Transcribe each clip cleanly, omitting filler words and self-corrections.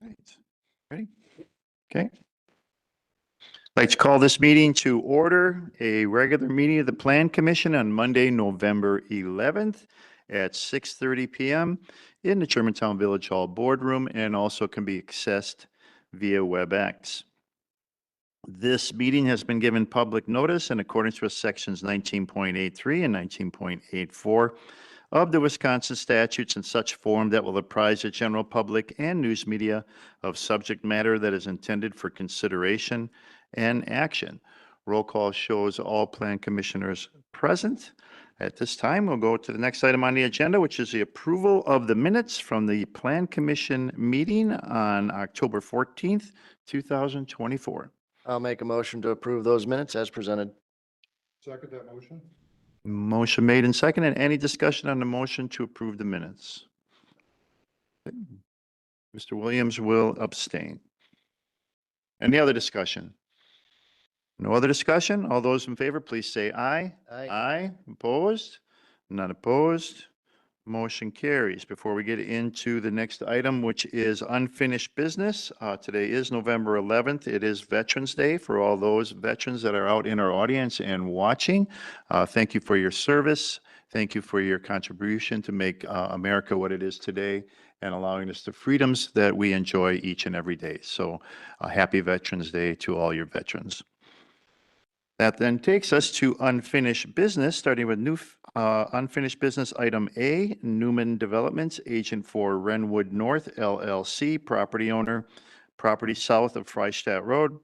Right. Ready? Okay. I'd like to call this meeting to order, a regular meeting of the Plan Commission on Monday, November 11th at 6:30 PM in the Germantown Village Hall Boardroom, and also can be accessed via WebEx. This meeting has been given public notice in accordance with sections 19.83 and 19.84 of the Wisconsin statutes in such form that will apprise the general public and news media of subject matter that is intended for consideration and action. Roll call shows all plan commissioners present. At this time, we'll go to the next item on the agenda, which is the approval of the minutes from the Plan Commission meeting on October 14th, 2024. I'll make a motion to approve those minutes as presented. Second that motion? Motion made and seconded. Any discussion on the motion to approve the minutes? Mr. Williams will abstain. Any other discussion? No other discussion? All those in favor, please say aye. Aye. Aye. Opposed? None opposed. Motion carries. Before we get into the next item, which is unfinished business, today is November 11th. It is Veterans Day for all those veterans that are out in our audience and watching. Thank you for your service. Thank you for your contribution to make America what it is today and allowing us the freedoms that we enjoy each and every day. So happy Veterans Day to all your veterans. That then takes us to unfinished business, starting with new unfinished business item A, Newman Developments, agent for Renwood North LLC, property owner, property south of Freistadt Road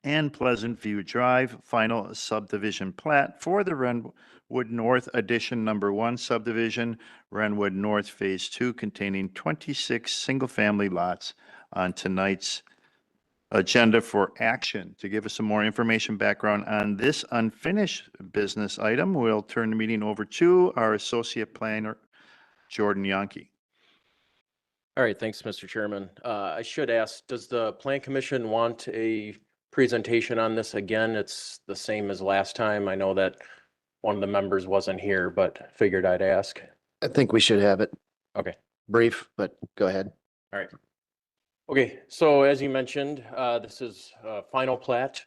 and Pleasant View Drive, final subdivision plat for the Renwood North Addition Number 1 subdivision, Renwood North Phase 2, containing 26 single-family lots on tonight's agenda for action. To give us some more information background on this unfinished business item, we'll turn the meeting over to our associate planner, Jordan Yonke. All right, thanks, Mr. Chairman. I should ask, does the Plan Commission want a presentation on this again? It's the same as last time. I know that one of the members wasn't here, but figured I'd ask. I think we should have it Okay. brief, but go ahead. All right. Okay, so as you mentioned, this is final plat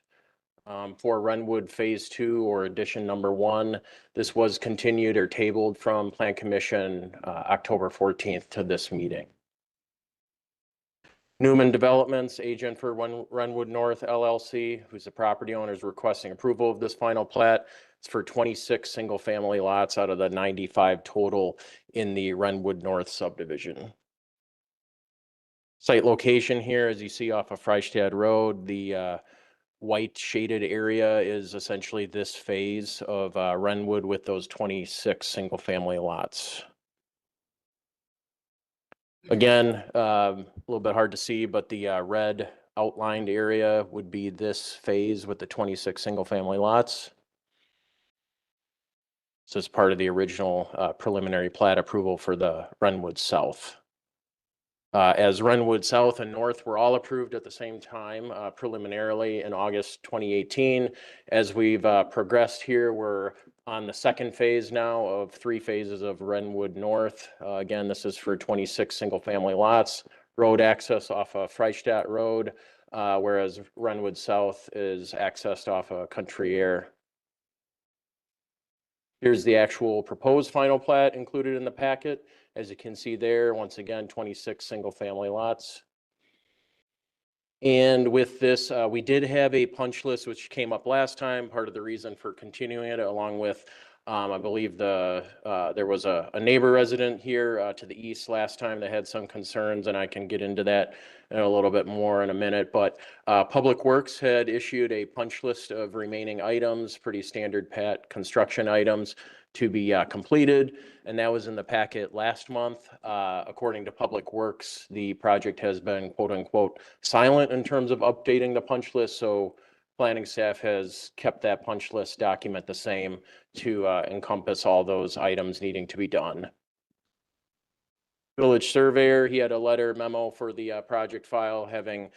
for Renwood Phase 2 or Addition Number 1. This was continued or tabled from Plan Commission October 14th to this meeting. Newman Developments, agent for Renwood North LLC, who's the property owner, is requesting approval of this final plat. It's for 26 single-family lots out of the 95 total in the Renwood North subdivision. Site location here, as you see off of Freistadt Road, the white shaded area is essentially this phase of Renwood with those 26 single-family lots. Again, a little bit hard to see, but the red outlined area would be this phase with the 26 single-family lots. So it's part of the original preliminary plat approval for the Renwood South. As Renwood South and North were all approved at the same time preliminarily in August 2018. As we've progressed here, we're on the second phase now of 3 phases of Renwood North. Again, this is for 26 single-family lots, road access off of Freistadt Road, whereas Renwood South is accessed off of Country Air. Here's the actual proposed final plat included in the packet. As you can see there, once again, 26 single-family lots. And with this, we did have a punch list, which came up last time, part of the reason for continuing it, along with, I believe there was a neighbor resident here to the east last time that had some concerns, and I can get into that in a little bit more in a minute. But Public Works had issued a punch list of remaining items, pretty standard PAT construction items to be completed, and that was in the packet last month. According to Public Works, the project has been quote unquote silent in terms of updating the punch list, so planning staff has kept that punch list document the same to encompass all those items needing to be done. Village surveyor, he had a letter memo for the project file having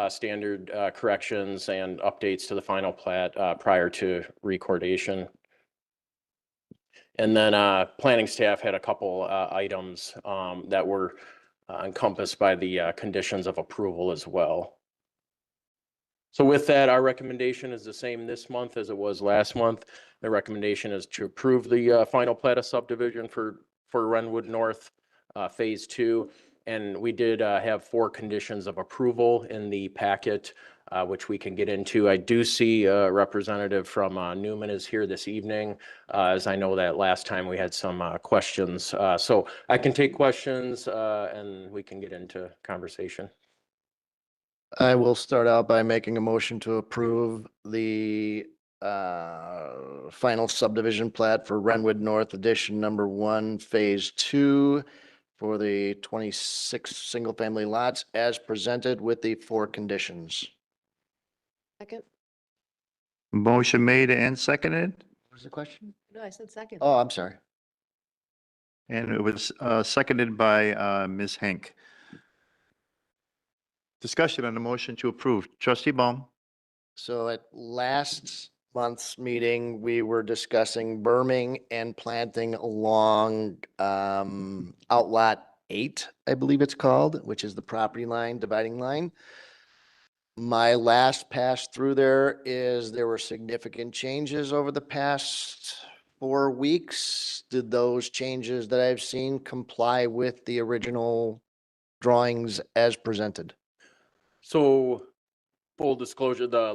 standard corrections and updates to the final plat prior to recordation. And then planning staff had a couple items that were encompassed by the conditions of approval as well. So with that, our recommendation is the same this month as it was last month. The recommendation is to approve the final plat of subdivision for Renwood North Phase 2. And we did have 4 conditions of approval in the packet, which we can get into. I do see a representative from Newman is here this evening, as I know that last time we had some questions. So I can take questions and we can get into conversation. I will start out by making a motion to approve the final subdivision plat for Renwood North Edition Number 1, Phase 2 for the 26 single-family lots as presented with the 4 conditions. Second? Motion made and seconded, What was the question? No, I said second. Oh, I'm sorry. and it was seconded by Ms. Henk. Discussion on the motion to approve. Trustee Baum. So at last month's meeting, we were discussing berming and planting along Outlot 8, I believe it's called, which is the property line, dividing line. My last pass through there were significant changes over the past 4 weeks. Did those changes that I've seen comply with the original drawings as presented? So full disclosure, our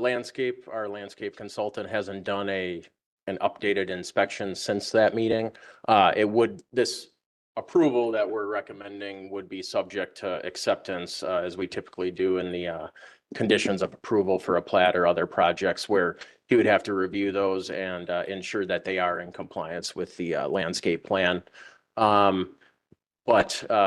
landscape consultant hasn't done an updated inspection since that meeting. This approval that we're recommending would be subject to acceptance, as we typically do in the conditions of approval for a plat or other projects, where he would have to review those and ensure that they are in compliance with the landscape plan. But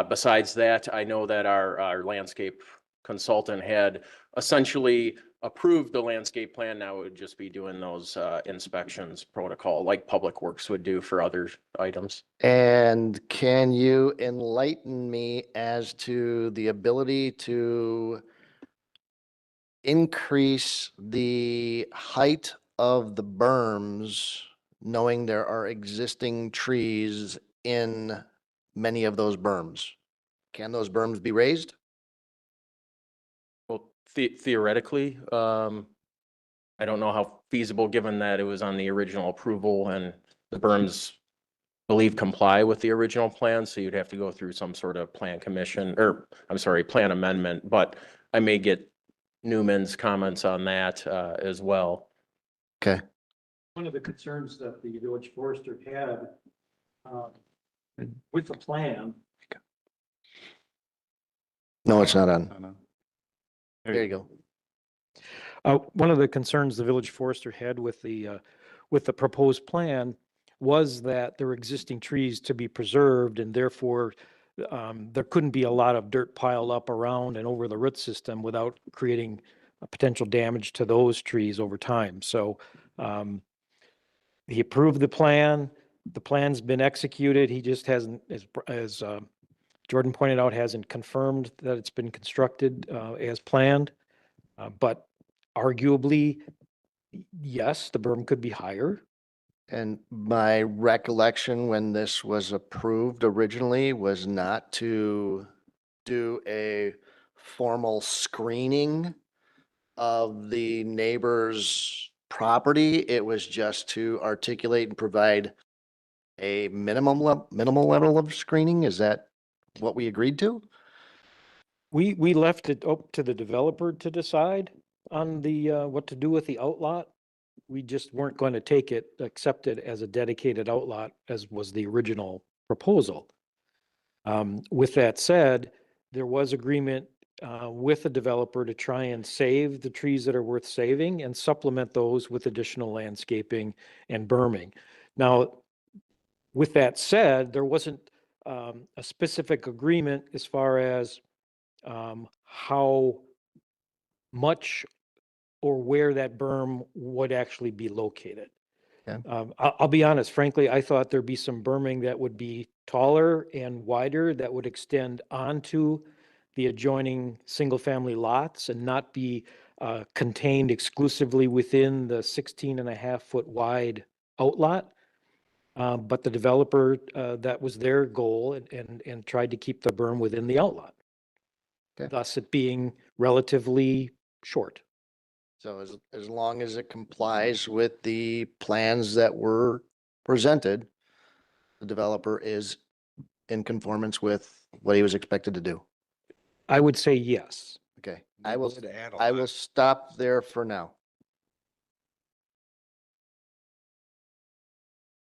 besides that, I know that our landscape consultant had essentially approved the landscape plan. Now it would just be doing those inspections protocol like Public Works would do for other items. And can you enlighten me as to the ability to increase the height of the berms, knowing there are existing trees in many of those berms? Can those berms be raised? Well, theoretically, I don't know how feasible, given that it was on the original approval and the berms believe comply with the original plan. So you'd have to go through some sort of plan amendment, but I may get Newman's comments on that as well. Okay. One of the concerns that the village forester had with the plan. No, it's not on. There you go. One of the concerns the village forester had with the proposed plan was that there were existing trees to be preserved, and therefore there couldn't be a lot of dirt piled up around and over the root system without creating a potential damage to those trees over time. So he approved the plan. The plan's been executed. He just hasn't, as Jordan pointed out, hasn't confirmed that it's been constructed as planned. But arguably, yes, the berm could be higher. And my recollection when this was approved originally was not to do a formal screening of the neighbor's property. It was just to articulate and provide a minimal level of screening. Is that what we agreed to? We left it up to the developer to decide on the what to do with the outlot. We just weren't going to accept it as a dedicated outlot as was the original proposal. With that said, there was agreement with the developer to try and save the trees that are worth saving and supplement those with additional landscaping and berming. Now, with that said, there wasn't a specific agreement as far as how much or where that berm would actually be located. Okay. I'll be honest, frankly, I thought there'd be some berming that would be taller and wider that would extend onto the adjoining single-family lots and not be contained exclusively within the 16.5-foot wide outlot. But the developer, that was their goal and tried to keep the berm within the outlot. Okay. Thus it being relatively short. So as long as it complies with the plans that were presented, the developer is in conformance with what he was expected to do. I would say yes. Okay, They I will, did add a I lot. will stop there for now.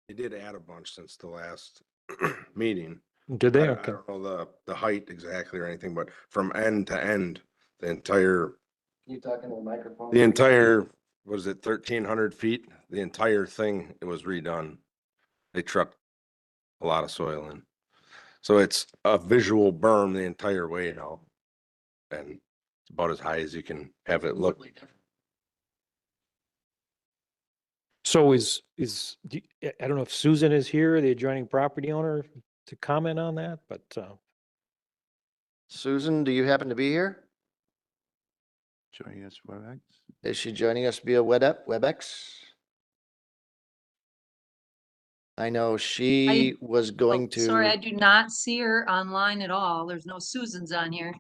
They did add a bunch since the last meeting. Did I they? don't I Okay. don't know the height exactly or anything, but from end to end, the entire, You talking to the microphone? the entire, was it 1,300 feet? The entire thing, it was redone. They trucked a lot of soil in. So it's a visual berm the entire way now. And it's about as high as you can have it look. So I don't know if Susan is here, the adjoining property owner, to comment on that, but, Susan, do you happen to be here? Joining us, WebEx. Is she joining us via WebEx? I know she was going Oh, sorry, I to, do not see her online at all. There's no Susans on here.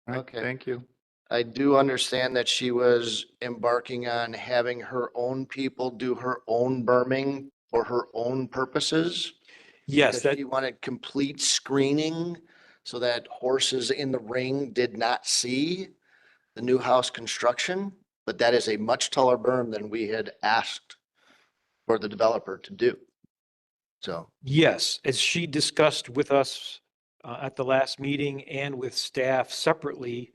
All right, Okay. thank you. I do understand that she was embarking on having her own people do her own berming for her own purposes. yes, Because she wanted complete screening so that horses in the ring did not see the new house construction. But that is a much taller berm than we had asked for the developer to do. So, yes, as she discussed with us at the last meeting and with staff separately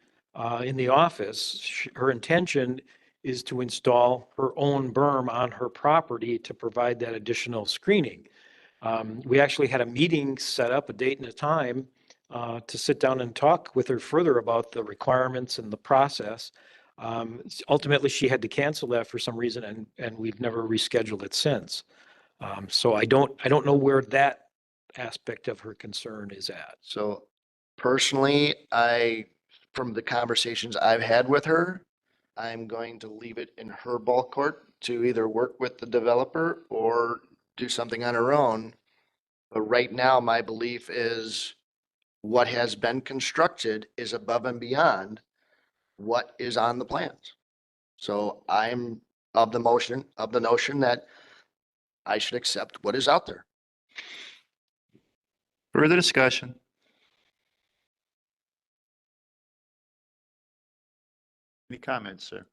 in the office, her intention is to install her own berm on her property to provide that additional screening. We actually had a meeting set up, a date and a time, to sit down and talk with her further about the requirements and the process. Ultimately, she had to cancel that for some reason, and we've never rescheduled it since. So I don't know where that aspect of her concern is at. so personally, from the conversations I've had with her, I'm going to leave it in her ball court to either work with the developer or do something on her own. But right now, my belief is what has been constructed is above and beyond what is on the plans. So I'm of the notion that I should accept what is out there. Further discussion? Any comments, sir?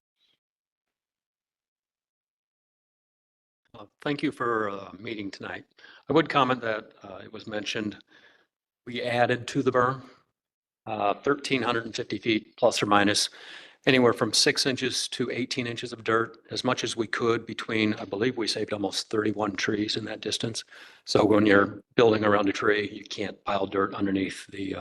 Thank you for meeting tonight. I would comment that it was mentioned, we added to the berm 1,350 feet plus or minus, anywhere from 6 inches to 18 inches of dirt, as much as we could between, I believe we saved almost 31 trees in that distance. So when you're building around a tree, you can't pile dirt underneath the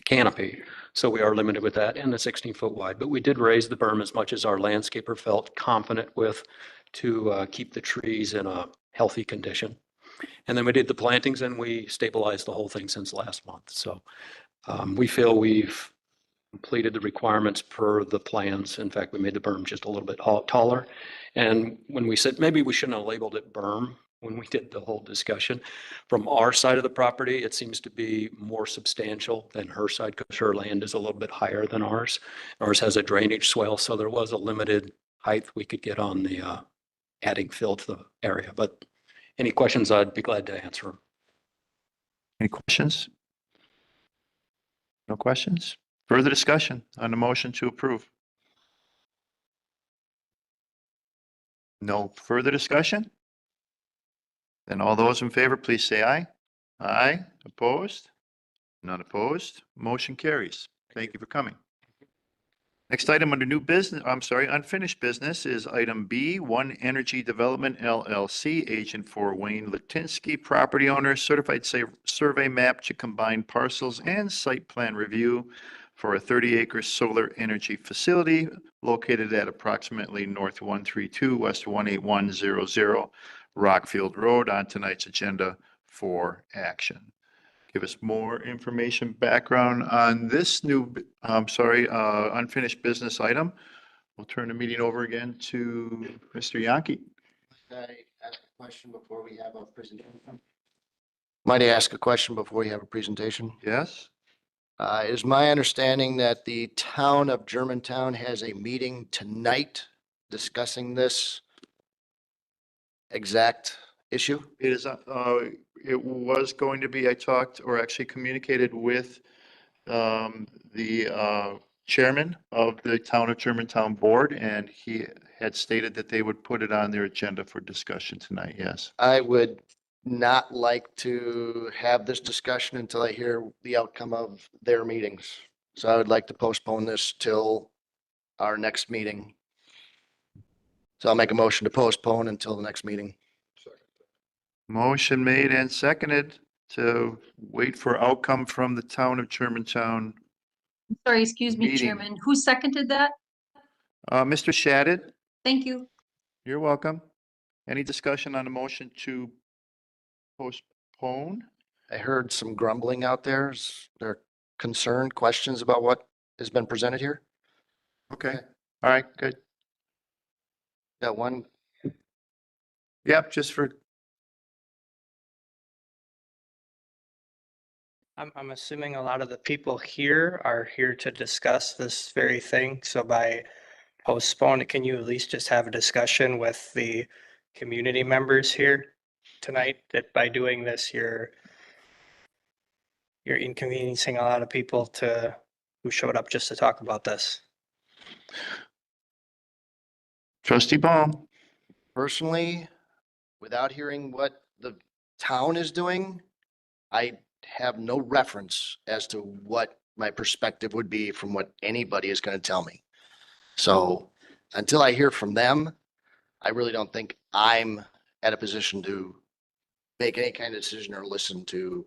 canopy. So we are limited with that and the 16-foot wide. But we did raise the berm as much as our landscaper felt confident with to keep the trees in a healthy condition. And then we did the plantings and we stabilized the whole thing since last month. So we feel we've completed the requirements per the plans. In fact, we made the berm just a little bit taller. And when we said, maybe we shouldn't have labeled it berm when we did the whole discussion. From our side of the property, it seems to be more substantial than her side because her land is a little bit higher than ours. Ours has a drainage swale, so there was a limited height we could get on the adding fill to the area. But any questions, I'd be glad to answer them. Any questions? No questions? Further discussion on the motion to approve? No further discussion? Then all those in favor, please say aye. Aye. Opposed? None opposed. Motion carries. Thank you for coming. Next item under new business, unfinished business is item B, One Energy Development LLC, agent for Wayne Latinsky, property owner, certified survey map to combine parcels and site plan review for a 30-acre solar energy facility located at approximately North 132, West 18100 Rockfield Road on tonight's agenda for action. Give us more information, background on this unfinished business item. We'll turn the meeting over again to Mr. Yankee. Question before we have a presentation? Might I ask a question before you have a presentation? Yes? It is my understanding that the town of Germantown has a meeting tonight discussing this exact issue. It is, it was going to be, I talked or actually communicated with the chairman of the Town of Germantown Board, and he had stated that they would put it on their agenda for discussion tonight, yes. I would not like to have this discussion until I hear the outcome of their meetings. So I would like to postpone this till our next meeting. So I'll make a motion to postpone until the next meeting. Motion made and seconded to wait for outcome from the Town of Germantown. Sorry, excuse me, Meeting. Chairman. Who seconded that? Mr. Shadid, Thank you. you're welcome. Any discussion on the motion to postpone? I heard some grumbling out there. Is there concerned questions about what has been presented here? Okay, Okay. all right, good. Got one. Yep, just for, I'm assuming a lot of the people here are here to discuss this very thing. So by postpone it, can you at least just have a discussion with the community members here tonight? That by doing this, you're inconveniencing a lot of people who showed up just to talk about this. Trustee Baum. Personally, without hearing what the town is doing, I have no reference as to what my perspective would be from what anybody is going to tell me. So until I hear from them, I really don't think I'm at a position to make any kind of decision or listen to.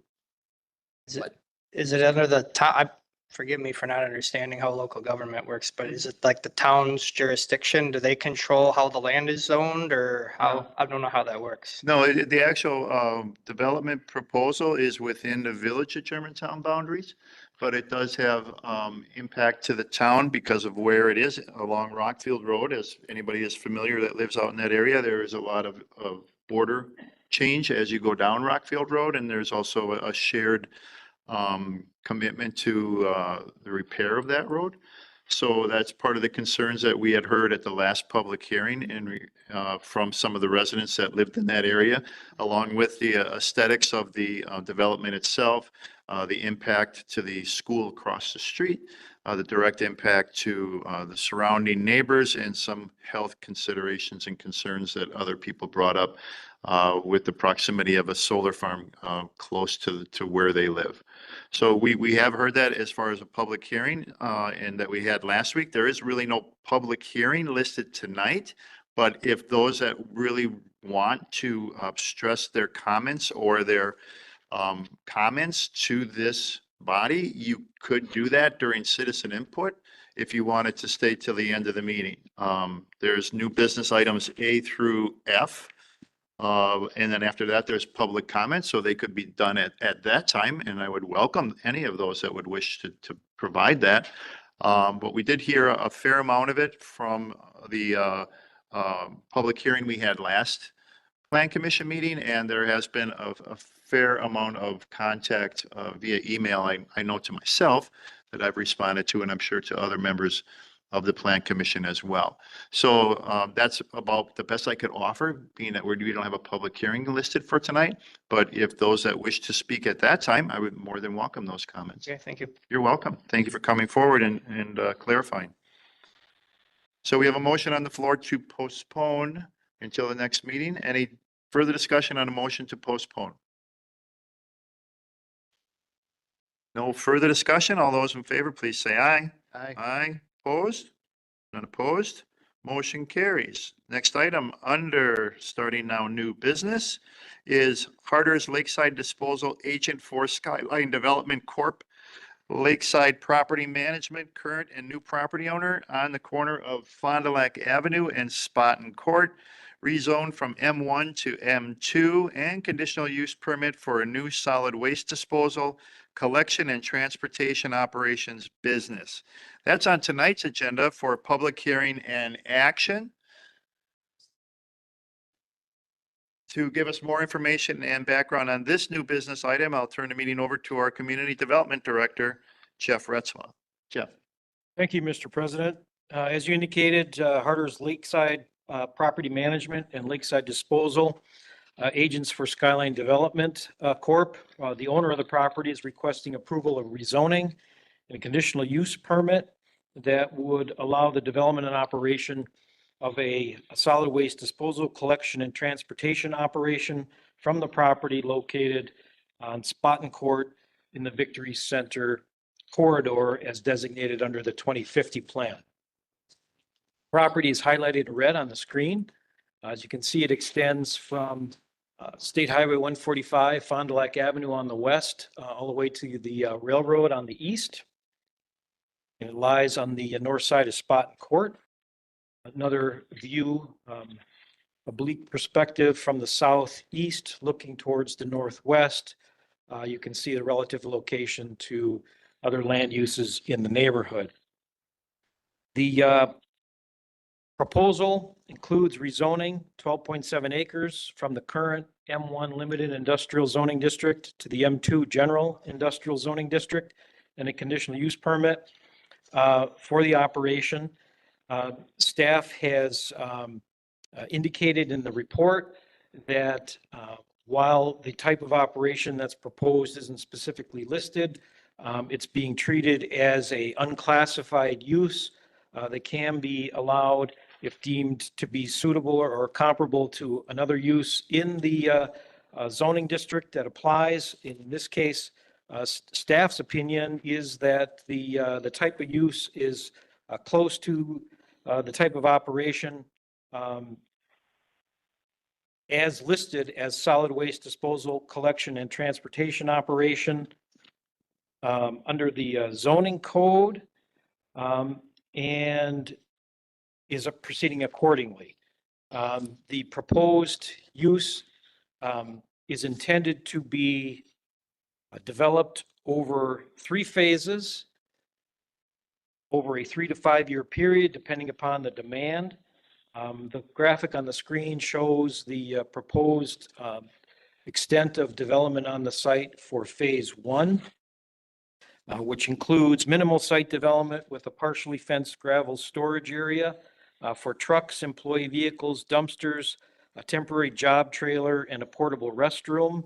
Is it under the town? Forgive me for not understanding how local government works, but is it like the town's jurisdiction? Do they control how the land is zoned or how? I don't know how that works. No, the actual development proposal is within the village of Germantown boundaries, but it does have impact to the town because of where it is along Rockfield Road. As anybody is familiar that lives out in that area, there is a lot of border change as you go down Rockfield Road, and there's also a shared commitment to the repair of that road. So that's part of the concerns that we had heard at the last public hearing and from some of the residents that lived in that area, along with the aesthetics of the development itself, the impact to the school across the street, the direct impact to the surrounding neighbors, and some health considerations and concerns that other people brought up with the proximity of a solar farm close to where they live. So we have heard that as far as a public hearing and that we had last week. There is really no public hearing listed tonight, but if those that really want to stress their comments or their comments to this body, you could do that during citizen input if you wanted to stay till the end of the meeting. There's new business items A through F. And then after that, there's public comments, so they could be done at that time, and I would welcome any of those that would wish to provide that. But we did hear a fair amount of it from the public hearing we had last Plan Commission meeting, and there has been a fair amount of contact via email. I know to myself that I've responded to, and I'm sure to other members of the Plan Commission as well. So that's about the best I could offer, being that we don't have a public hearing listed for tonight. But if those that wish to speak at that time, I would more than welcome those comments. Okay, thank you. You're welcome. Thank you for coming forward and clarifying. So we have a motion on the floor to postpone until the next meeting. Any further discussion on a motion to postpone? No further discussion. All those in favor, please say aye. Aye. Aye. Opposed? None opposed? Motion carries. Next item under starting now new business is Harder's Lakeside Disposal Agent for Skyline Development Corp. Lakeside Property Management, current and new property owner on the corner of Fond du Lac Avenue and Spartan Court, rezoned from M1 to M2, and conditional use permit for a new solid waste disposal, collection and transportation operations business. That's on tonight's agenda for public hearing and action. To give us more information and background on this new business item, I'll turn the meeting over to our Community Development Director, Jeff Retzma. Jeff. Thank you, Mr. President. As you indicated, Harder's Lakeside Property Management and Lakeside Disposal, agents for Skyline Development Corp. The owner of the property is requesting approval of rezoning and a conditional use permit that would allow the development and operation of a solid waste disposal, collection, and transportation operation from the property located on Spartan Court in the Victory Center corridor as designated under the 2050 plan. Property is highlighted in red on the screen. As you can see, it extends from State Highway 145, Fond du Lac Avenue on the west, all the way to the railroad on the east. And it lies on the north side of Spartan Court. Another view, oblique perspective from the southeast looking towards the northwest. You can see the relative location to other land uses in the neighborhood. The proposal includes rezoning 12.7 acres from the current M1 Limited Industrial Zoning District to the M2 General Industrial Zoning District and a conditional use permit for the operation. Staff has indicated in the report that while the type of operation that's proposed isn't specifically listed, it's being treated as a unclassified use that can be allowed if deemed to be suitable or comparable to another use in the zoning district that applies. In this case, staff's opinion is that the type of use is close to the type of operation as listed as solid waste disposal, collection, and transportation operation under the zoning code and is proceeding accordingly. The proposed use is intended to be developed over 3 phases over a 3 to 5 year period, depending upon the demand. The graphic on the screen shows the proposed extent of development on the site for phase 1, which includes minimal site development with a partially fenced gravel storage area for trucks, employee vehicles, dumpsters, a temporary job trailer, and a portable restroom.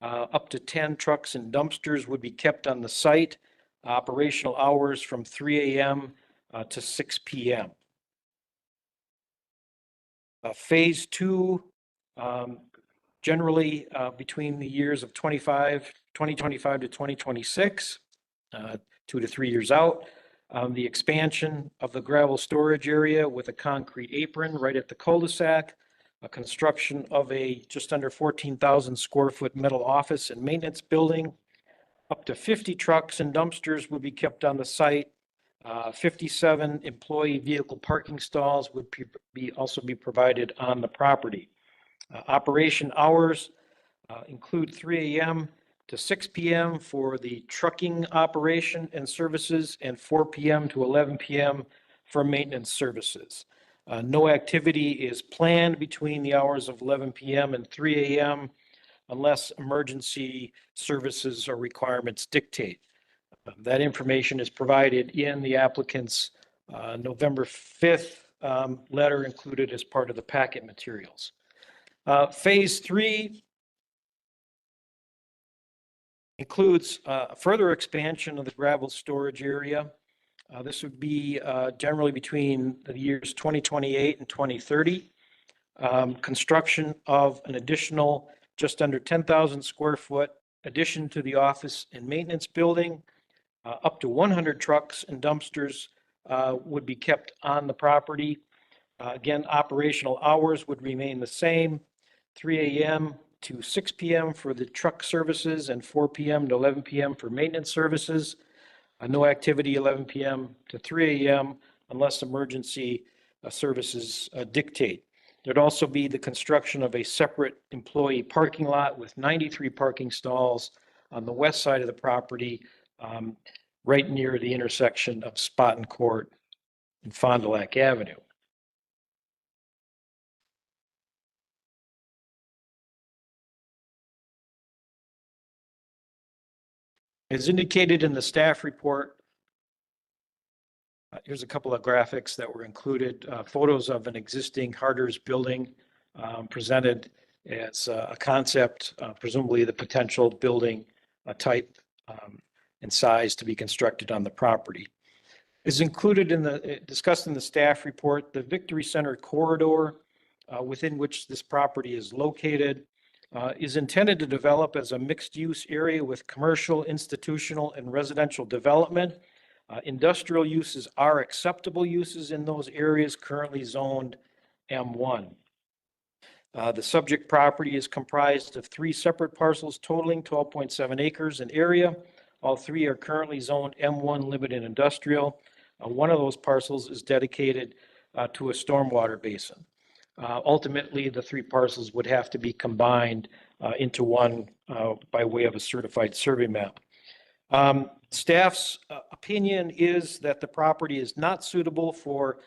Up to 10 trucks and dumpsters would be kept on the site. Operational hours from 3 a.m. To 6 p.m. Phase 2, generally between the years of 2025 to 2026, 2 to 3 years out. The expansion of the gravel storage area with a concrete apron right at the cul-de-sac, a construction of a just under 14,000 square foot metal office and maintenance building. Up to 50 trucks and dumpsters would be kept on the site. 57 employee vehicle parking stalls would also be provided on the property. Operation hours include 3 a.m. to 6 p.m. for the trucking operation and services and 4 p.m. to 11 p.m. for maintenance services. No activity is planned between the hours of 11 p.m. and 3 a.m. unless emergency services or requirements dictate. That information is provided in the applicant's November 5th letter included as part of the packet materials. Phase 3 includes further expansion of the gravel storage area. This would be generally between the years 2028 and 2030. Construction of an additional just under 10,000 square foot addition to the office and maintenance building. Up to 100 trucks and dumpsters would be kept on the property. Again, operational hours would remain the same, 3 a.m. to 6 p.m. for the truck services and 4 p.m. to 11 p.m. for maintenance services. No activity 11 p.m. to 3 a.m. unless emergency services dictate. There'd also be the construction of a separate employee parking lot with 93 parking stalls on the west side of the property, right near the intersection of Spartan Court and Fond du Lac Avenue. As indicated in the staff report, here's a couple of graphics that were included, photos of an existing Harder's building presented as a concept, presumably the potential building type and size to be constructed on the property. Is included in the, discussed in the staff report, the Victory Center corridor within which this property is located is intended to develop as a mixed-use area with commercial, institutional, and residential development. Industrial uses are acceptable uses in those areas currently zoned M1. The subject property is comprised of 3 separate parcels totaling 12.7 acres in area. All 3 are currently zoned M1 limited industrial. One of those parcels is dedicated to a stormwater basin. Ultimately, the 3 parcels would have to be combined into one by way of a certified survey map. Staff's opinion is that the property is not suitable for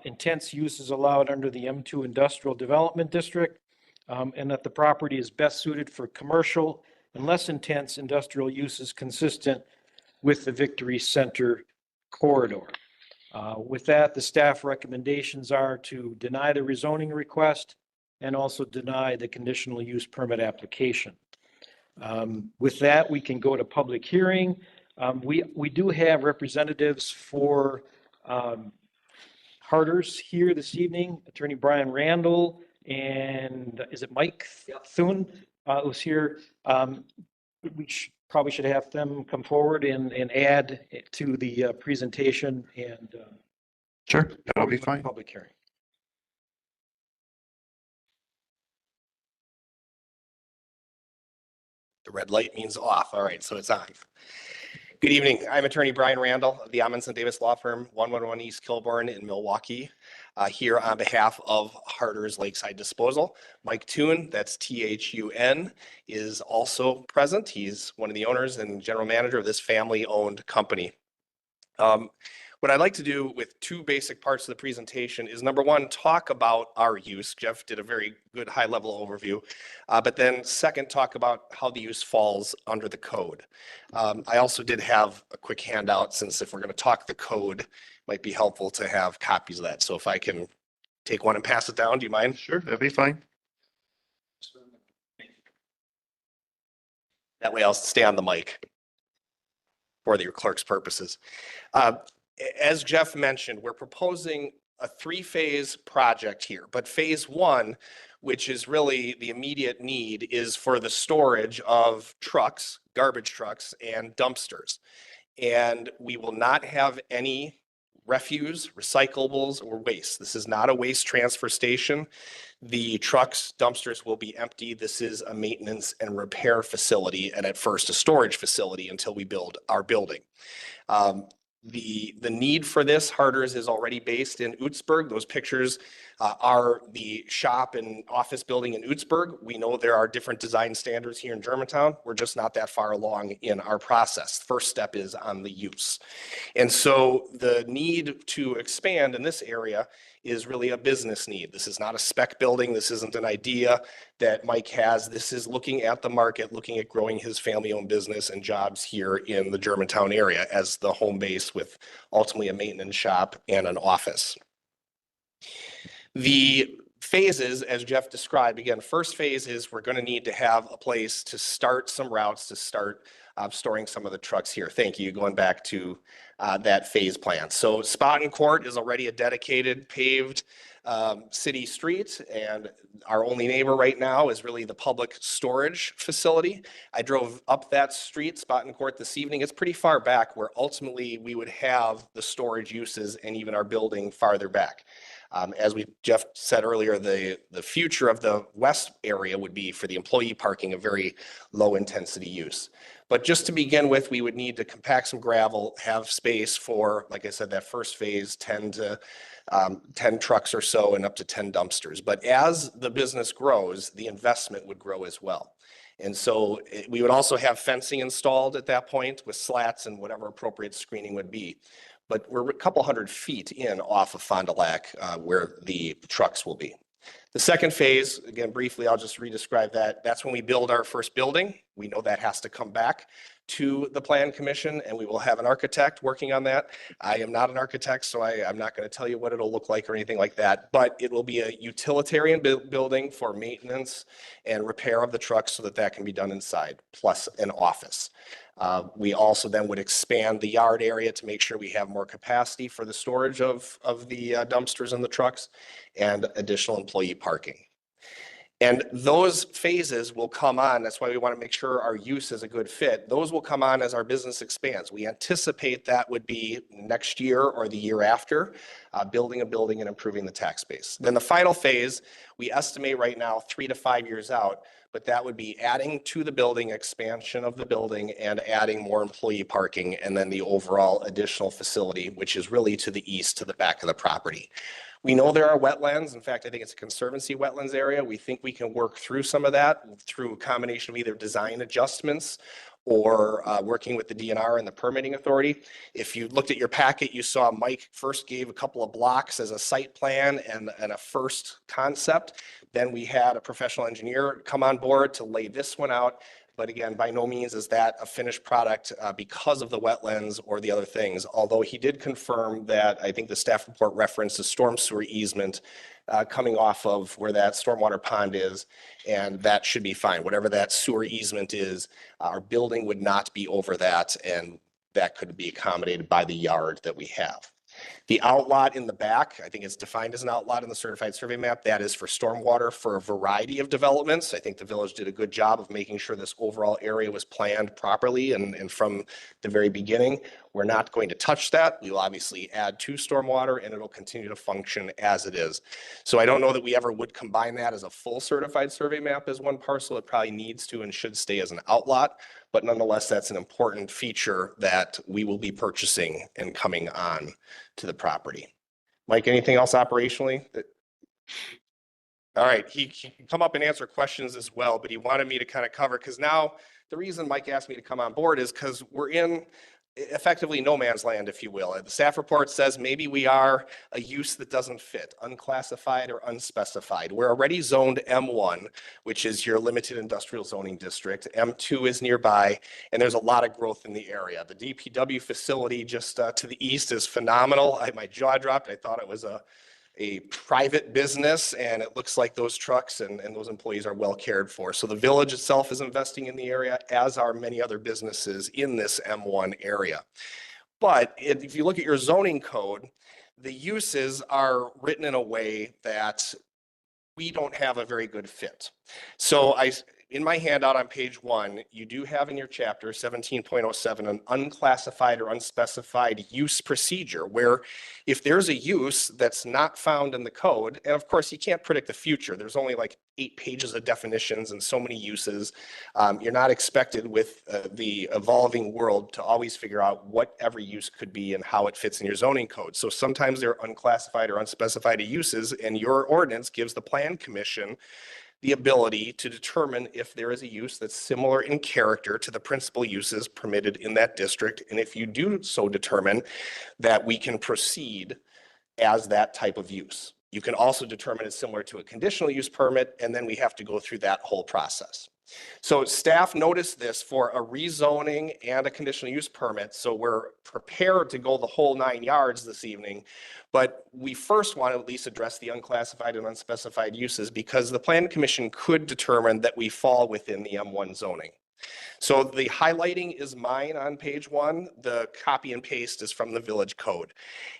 intense uses allowed under the M2 Industrial Development District, and that the property is best suited for commercial and less intense industrial uses consistent with the Victory Center corridor. With that, the staff recommendations are to deny the rezoning request and also deny the conditional use permit application. With that, we can go to public hearing. We do have representatives for Harder's here this evening, Attorney Brian Randall, and is it Mike Thune who's here? We probably should have them come forward and add to the presentation and Sure, that'll be fine. public hearing. The red light means off. All right, so it's on. Good evening. I'm Attorney Brian Randall of the Amundsen Davis Law Firm, 111 East Kilbourne in Milwaukee, here on behalf of Harder's Lakeside Disposal. Mike Thune, that's Thun, is also present. He's one of the owners and general manager of this family-owned company. What I'd like to do with 2 basic parts of the presentation is, number 1, talk about our use. Jeff did a very good high-level overview. But then second, talk about how the use falls under the code. I also did have a quick handout, since if we're going to talk the code, it might be helpful to have copies of that. So if I can take one and pass it down, do you mind? Sure, that'll be fine. That way I'll stay on the mic for your clerk's purposes. As Jeff mentioned, we're proposing a 3-phase project here, but phase 1, which is really the immediate need, is for the storage of trucks, garbage trucks, and dumpsters. And we will not have any refuse, recyclables, or waste. This is not a waste transfer station. The trucks, dumpsters will be empty. This is a maintenance and repair facility, and at first a storage facility until we build our building. The need for this, Harder's is already based in Utzberg. Those pictures are the shop and office building in Utzberg. We know there are different design standards here in Germantown. We're just not that far along in our process. First step is on the use. And so the need to expand in this area is really a business need. This is not a spec building. This isn't an idea that Mike has. This is looking at the market, looking at growing his family-owned business and jobs here in the Germantown area as the home base, with ultimately a maintenance shop and an office. The phases, as Jeff described, again, first phase is we're going to need to have a place to start some routes, to start storing some of the trucks here. Thank you. Going back to that phase plan. So Spaten Court is already a dedicated paved city street, and our only neighbor right now is really the public storage facility. I drove up that street, Spaten Court, this evening. It's pretty far back, where ultimately we would have the storage uses and even our building farther back. As Jeff said earlier, the future of the west area would be for the employee parking, a very low intensity use. But just to begin with, we would need to compact some gravel, have space for, like I said, that first phase, 10 trucks or so and up to 10 dumpsters. But as the business grows, the investment would grow as well. And so we would also have fencing installed at that point with slats and whatever appropriate screening would be. But we're a couple hundred feet in off of Fond du Lac where the trucks will be. The second phase, again, briefly, I'll just re-describe that. That's when we build our first building. We know that has to come back to the Plan Commission, and we will have an architect working on that. I am not an architect, so I'm not going to tell you what it'll look like or anything like that, but it will be a utilitarian building for maintenance and repair of the trucks so that that can be done inside, plus an office. We also then would expand the yard area to make sure we have more capacity for the storage of the dumpsters and the trucks and additional employee parking. And those phases will come on. That's why we want to make sure our use is a good fit. Those will come on as our business expands. We anticipate that would be next year or the year after, building a building and improving the tax base. Then the final phase, we estimate right now 3 to 5 years out, but that would be adding to the building, expansion of the building, and adding more employee parking, and then the overall additional facility, which is really to the east, to the back of the property. We know there are wetlands. In fact, I think it's a conservancy wetlands area. We think we can work through some of that through a combination of either design adjustments or working with the DNR and the permitting authority. If you looked at your packet, you saw Mike first gave a couple of blocks as a site plan and a first concept. Then we had a professional engineer come on board to lay this one out. But again, by no means is that a finished product because of the wetlands or the other things. Although he did confirm that, I think the staff report referenced a storm sewer easement coming off of where that stormwater pond is, and that should be fine. Whatever that sewer easement is, our building would not be over that, and that could be accommodated by the yard that we have. The outlot in the back, I think it's defined as an outlot in the certified survey map. That is for stormwater for a variety of developments. I think the village did a good job of making sure this overall area was planned properly and from the very beginning. We're not going to touch that. We will obviously add to stormwater and it'll continue to function as it is. So I don't know that we ever would combine that as a full certified survey map as one parcel. It probably needs to and should stay as an outlot. But nonetheless, that's an important feature that we will be purchasing and coming on to the property. Mike, anything else operationally? All right, he can come up and answer questions as well, but he wanted me to kind of cover, because now the reason Mike asked me to come on board is because we're in effectively no man's land, if you will. The staff report says maybe we are a use that doesn't fit, unclassified or unspecified. We're already zoned M1, which is your limited industrial zoning district. M2 is nearby, and there's a lot of growth in the area. The DPW facility just to the east is phenomenal. My jaw dropped. I thought it was a private business, and it looks like those trucks and those employees are well cared for. So the village itself is investing in the area, as are many other businesses in this M1 area. But if you look at your zoning code, the uses are written in a way that we don't have a very good fit. So in my handout on page 1, you do have in your chapter 17.07 an unclassified or unspecified use procedure, where if there's a use that's not found in the code, and of course you can't predict the future, there's only like 8 pages of definitions and so many uses, you're not expected with the evolving world to always figure out what every use could be and how it fits in your zoning code. So sometimes they're unclassified or unspecified uses, and your ordinance gives the Plan Commission the ability to determine if there is a use that's similar in character to the principal uses permitted in that district. And if you do so determine that we can proceed as that type of use. You can also determine it's similar to a conditional use permit, and then we have to go through that whole process. So staff noticed this for a rezoning and a conditional use permit. So we're prepared to go the whole 9 yards this evening, but we first want to at least address the unclassified and unspecified uses, because the Plan Commission could determine that we fall within the M1 zoning. So the highlighting is mine on page 1. The copy and paste is from the village code.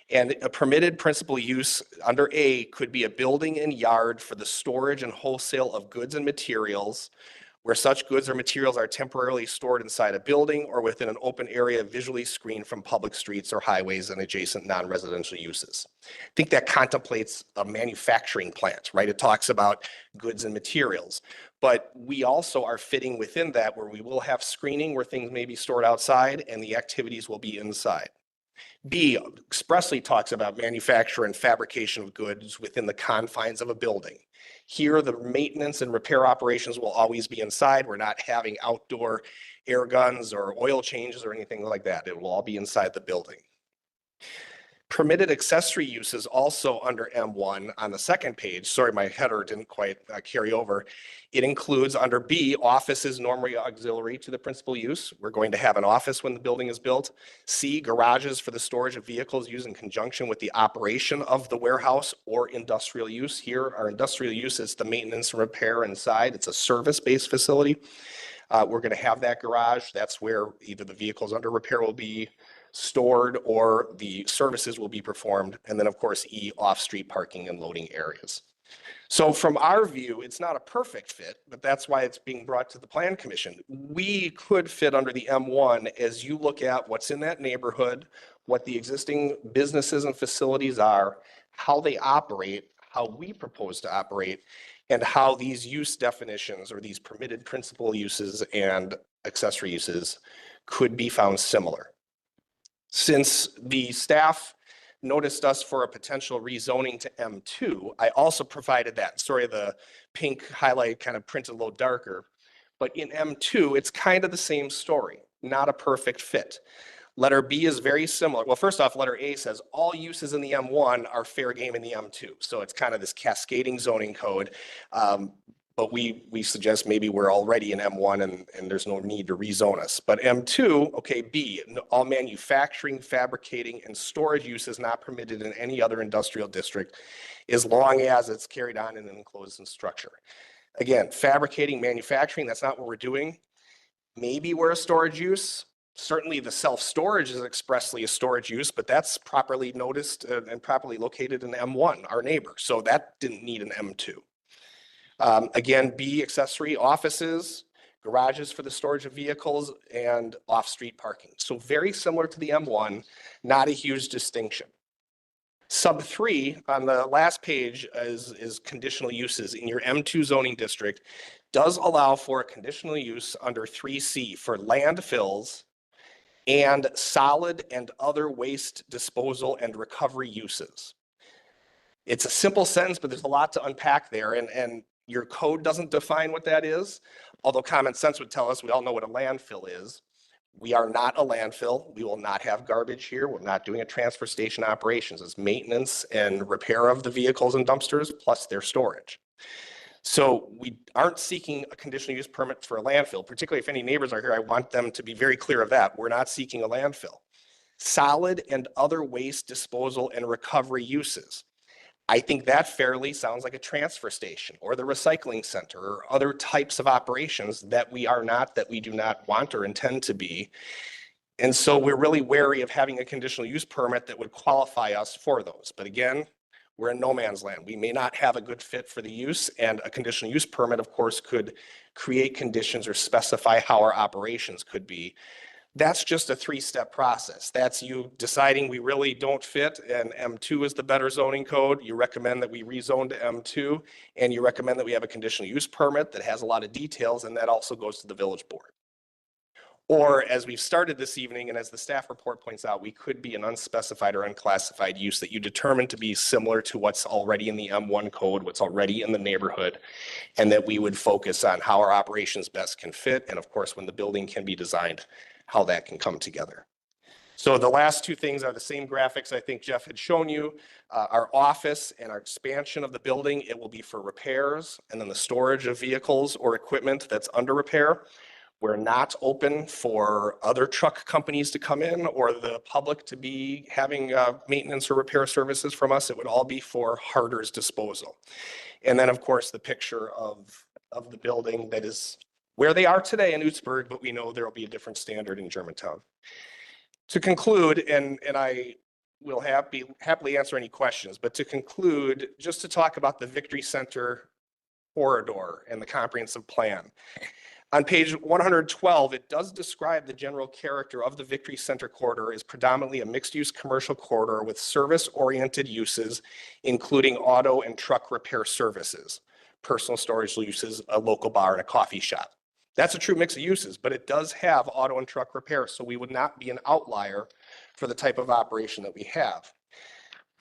And a permitted principal use under A could be a building and yard for the storage and wholesale of goods and materials, where such goods or materials are temporarily stored inside a building or within an open area visually screened from public streets or highways and adjacent non-residential uses. I think that contemplates a manufacturing plant, right? It talks about goods and materials, but we also are fitting within that, where we will have screening where things may be stored outside and the activities will be inside. B expressly talks about manufacture and fabrication of goods within the confines of a building. Here, the maintenance and repair operations will always be inside. We're not having outdoor air guns or oil changes or anything like that. It will all be inside the building. Permitted accessory uses also under M1 on the second page. Sorry, my header didn't quite carry over. It includes under B, offices normally auxiliary to the principal use. We're going to have an office when the building is built. C, garages for the storage of vehicles used in conjunction with the operation of the warehouse or industrial use. Here, our industrial use is the maintenance and repair inside. It's a service-based facility. We're going to have that garage. That's where either the vehicles under repair will be stored or the services will be performed. And then of course, E, off-street parking and loading areas. So from our view, it's not a perfect fit, but that's why it's being brought to the Plan Commission. We could fit under the M1 as you look at what's in that neighborhood, what the existing businesses and facilities are, how they operate, how we propose to operate, and how these use definitions or these permitted principal uses and accessory uses could be found similar. Since the staff noticed us for a potential rezoning to M2, I also provided that. Sorry, the pink highlight kind of printed a little darker, but in M2, it's kind of the same story, not a perfect fit. Letter B is very similar. Well, first off, letter A says all uses in the M1 are fair game in the M2. So it's kind of this cascading zoning code. But we suggest maybe we're already in M1 and there's no need to rezone us. But M2, okay, B, all manufacturing, fabricating, and storage uses not permitted in any other industrial district as long as it's carried on in an enclosed structure. Again, fabricating, manufacturing, that's not what we're doing. Maybe we're a storage use. Certainly the self-storage is expressly a storage use, but that's properly noticed and properly located in M1, our neighbor. So that didn't need an M2. Again, B, accessory offices, garages for the storage of vehicles, and off-street parking. So very similar to the M1, not a huge distinction. Sub 3 on the last page is conditional uses in your M2 zoning district does allow for a conditional use under 3C for landfills and solid and other waste disposal and recovery uses. It's a simple sentence, but there's a lot to unpack there, and your code doesn't define what that is, although common sense would tell us we all know what a landfill is. We are not a landfill. We will not have garbage here. We're not doing a transfer station operations. It's maintenance and repair of the vehicles and dumpsters plus their storage. So we aren't seeking a conditional use permit for a landfill, particularly if any neighbors are here. I want them to be very clear of that. We're not seeking a landfill. Solid and other waste disposal and recovery uses. I think that fairly sounds like a transfer station or the recycling center or other types of operations that we are not, that we do not want or intend to be. And so we're really wary of having a conditional use permit that would qualify us for those. But again, we're in no man's land. We may not have a good fit for the use, and a conditional use permit, of course, could create conditions or specify how our operations could be. That's just a 3-step process. That's you deciding we really don't fit and M2 is the better zoning code. You recommend that we rezone to M2, and you recommend that we have a conditional use permit that has a lot of details, and that also goes to the village board. Or as we've started this evening, and as the staff report points out, we could be an unspecified or unclassified use that you determine to be similar to what's already in the M1 code, what's already in the neighborhood, and that we would focus on how our operations best can fit, and of course, when the building can be designed, how that can come together. So the last two things are the same graphics I think Jeff had shown you. Our office and our expansion of the building, it will be for repairs, and then the storage of vehicles or equipment that's under repair. We're not open for other truck companies to come in or the public to be having maintenance or repair services from us. It would all be for Harder's disposal. And then of course the picture of the building that is where they are today in Utzberg, but we know there will be a different standard in Germantown. To conclude, and I will happily answer any questions, but to conclude, just to talk about the Victory Center corridor and the comprehensive plan. On page 112, it does describe the general character of the Victory Center corridor as predominantly a mixed-use commercial corridor with service-oriented uses, including auto and truck repair services, personal storage uses, a local bar, and a coffee shop. That's a true mix of uses, but it does have auto and truck repair, so we would not be an outlier for the type of operation that we have.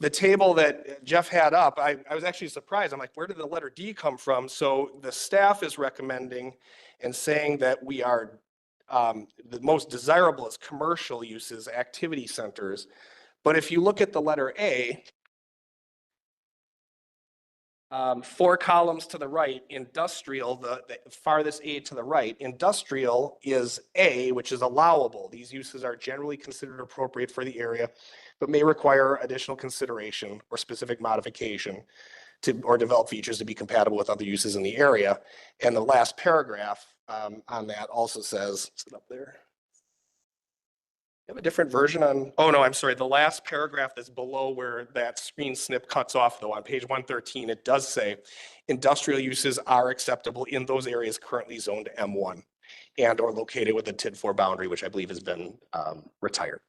The table that Jeff had up, I was actually surprised. I'm like, where did the letter D come from? So the staff is recommending and saying that we are the most desirable is commercial uses, activity centers, But if you look at the letter A, 4 columns to the right, industrial, the farthest A to the right, industrial is A, which is allowable. These uses are generally considered appropriate for the area, but may require additional consideration or specific modification or develop features to be compatible with other uses in the area. And the last paragraph on that also says, is it up there? You have a different version on, oh no, I'm sorry. The last paragraph that's below where that screen snip cuts off though, on page 113, it does say industrial uses are acceptable in those areas currently zoned M1 and or located with a TID4 boundary, which I believe has been retired.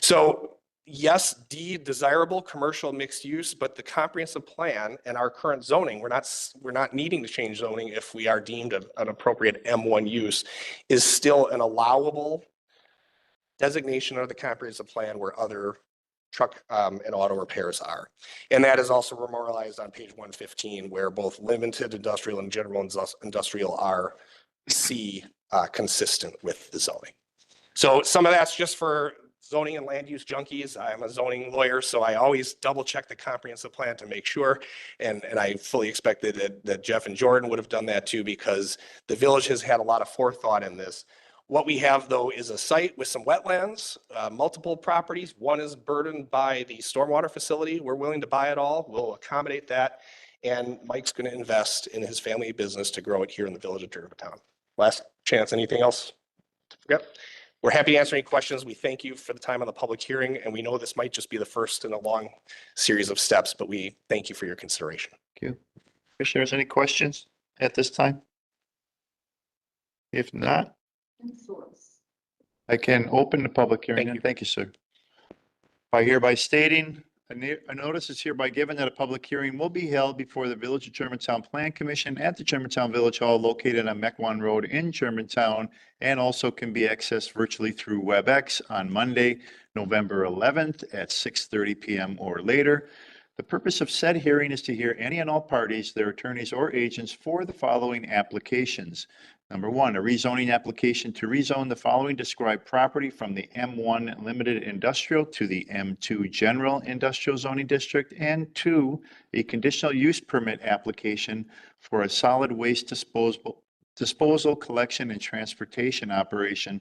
So yes, D, desirable commercial mixed use, but the comprehensive plan and our current zoning, we're not needing to change zoning if we are deemed an appropriate M1 use, is still an allowable designation of the comprehensive plan where other truck and auto repairs are. And that is also memorialized on page 115, where both limited industrial and general industrial are consistent with the zoning. So some of that's just for zoning and land use junkies. I'm a zoning lawyer, so I always double check the comprehensive plan to make sure. And I fully expected that Jeff and Jordan would have done that too, because the village has had a lot of forethought in this. What we have though is a site with some wetlands, multiple properties. One is burdened by the stormwater facility. We're willing to buy it all. We'll accommodate that. And Mike's going to invest in his family business to grow it here in the village of Germantown. Last chance, anything else to forget? We're happy to answer any questions. We thank you for the time on the public hearing. And we know this might just be the first in a long series of steps, but we thank you for your consideration. Thank you. Commissioners, any questions at this time? If not, I can open the public hearing. Thank you. Thank you, sir. By hereby stating, a notice is hereby given that a public hearing will be held before the Village of Germantown Plan Commission at the Germantown Village Hall located on Mequon Road in Germantown, and also can be accessed virtually through WebEx on Monday, November 11th at 6:30 p.m. or later. The purpose of said hearing is to hear any and all parties, their attorneys or agents for the following applications. Number 1, a rezoning application to rezone the following described property from the M1 Limited Industrial to the M2 General Industrial Zoning District. And 2, a conditional use permit application for a solid waste disposal, collection, and transportation operation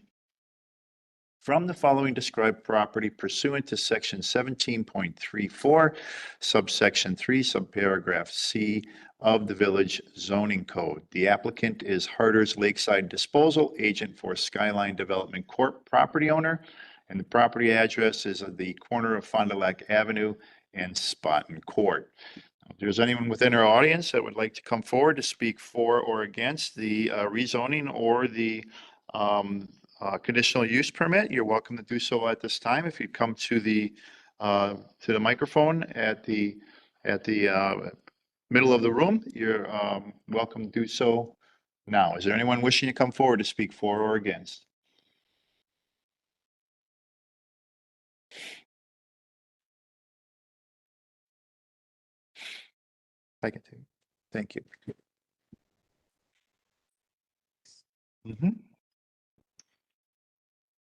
from the following described property pursuant to section 17.34, subsection 3, subparagraph C of the Village Zoning Code. The applicant is Harder's Lakeside Disposal, agent for Skyline Development Corp. Property owner, and the property address is at the corner of Fond du Lac Avenue and Spotten Court. If there's anyone within our audience that would like to come forward to speak for or against the rezoning or the conditional use permit, you're welcome to do so at this time. If you come to the microphone at the middle of the room, you're welcome to do so now. Is there anyone wishing to come forward to speak for or against? I can take it. Thank you.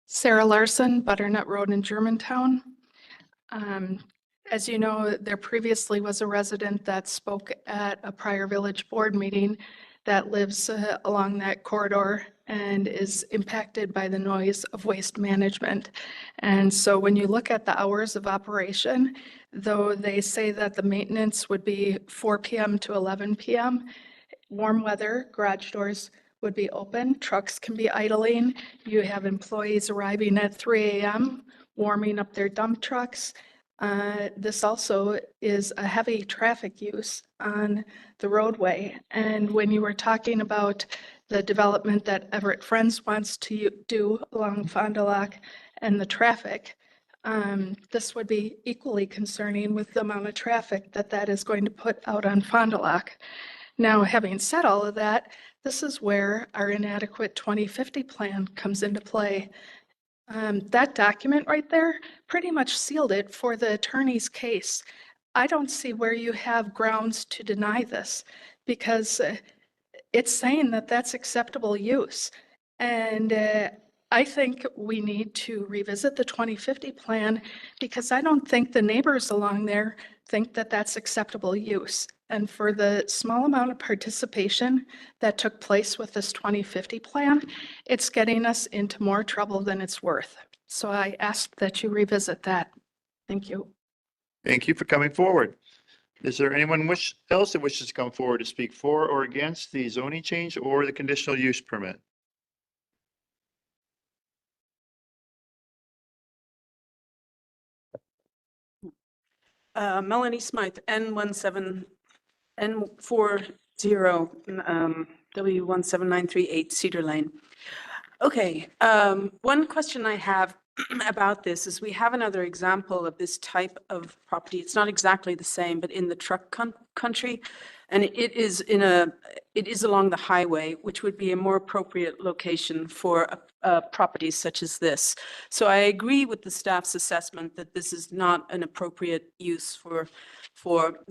Sarah Larson, Butternut Road in Germantown. As you know, there previously was a resident that spoke at a prior village board meeting that lives along that corridor and is impacted by the noise of waste management. And so when you look at the hours of operation, though they say that the maintenance would be 4 p.m. to 11 p.m., warm weather, garage doors would be open, trucks can be idling. You have employees arriving at 3 a.m., warming up their dump trucks. This also is a heavy traffic use on the roadway. And when you were talking about the development that Everett Friends wants to do along Fond du Lac and the traffic, this would be equally concerning with the amount of traffic that is going to put out on Fond du Lac. Now, having said all of that, this is where our inadequate 2050 plan comes into play. That document right there pretty much sealed it for the attorney's case. I don't see where you have grounds to deny this, because it's saying that that's acceptable use. And I think we need to revisit the 2050 plan because I don't think the neighbors along there think that that's acceptable use. And for the small amount of participation that took place with this 2050 plan, it's getting us into more trouble than it's worth. So I ask that you revisit that. Thank you. Thank you for coming forward. Is there anyone else that wishes to come forward to speak for or against the zoning change or the conditional use permit? Melanie Smythe, N40, W17938 Cedar Lane. Okay, one question I have about this is we have another example of this type of property. It's not exactly the same, but in the truck country. And it is along the highway, which would be a more appropriate location for properties such as this. So I agree with the staff's assessment that this is not an appropriate use for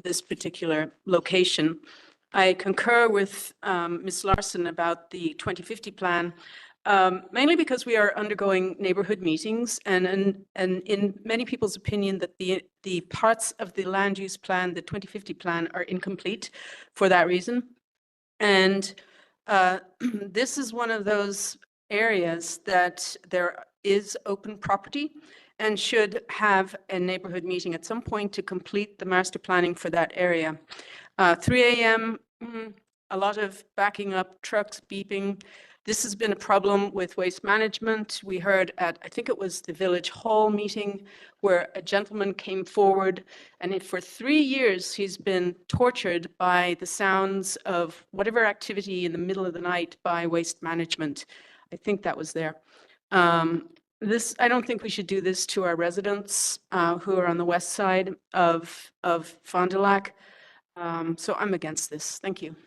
this particular location. I concur with Ms. Larson about the 2050 plan. Mainly because we are undergoing neighborhood meetings and in many people's opinion that the parts of the land use plan, the 2050 plan, are incomplete for that reason. And this is one of those areas that there is open property and should have a neighborhood meeting at some point to complete the master planning for that area. 3 a.m., a lot of backing up, trucks beeping. This has been a problem with waste management. We heard at, I think it was the Village Hall meeting, where a gentleman came forward and for 3 years he's been tortured by the sounds of whatever activity in the middle of the night by waste management. I think that was there. I don't think we should do this to our residents who are on the west side of Fond du Lac. So I'm against this. Thank you.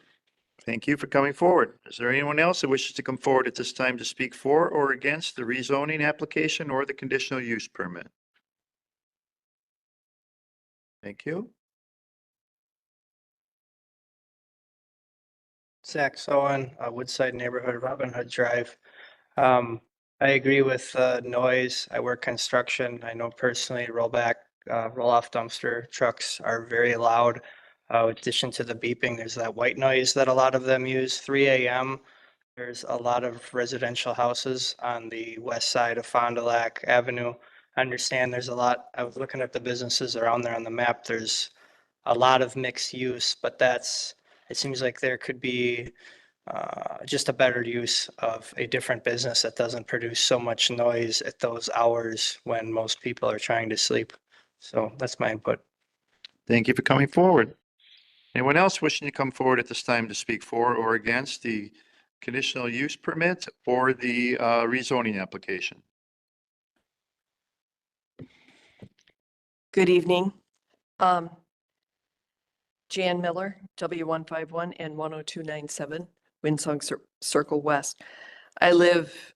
Thank you for coming forward. Is there anyone else that wishes to come forward at this time to speak for or against the rezoning application or the conditional use permit? Thank you. Zach Sohan, Woodside Neighborhood, Robin Hood Drive. I agree with noise. I work construction. I know personally roll-off dumpster trucks are very loud. In addition to the beeping, there's that white noise that a lot of them use. 3 a.m. There's a lot of residential houses on the west side of Fond du Lac Avenue. I understand there's a lot. I was looking at the businesses around there on the map. There's a lot of mixed use, but it seems like there could be just a better use of a different business that doesn't produce so much noise at those hours when most people are trying to sleep. So that's my input. Thank you for coming forward. Anyone else wishing to come forward at this time to speak for or against the conditional use permit or the rezoning application? Good evening. Jan Miller, W151 and 10297, Winsong Circle West. I live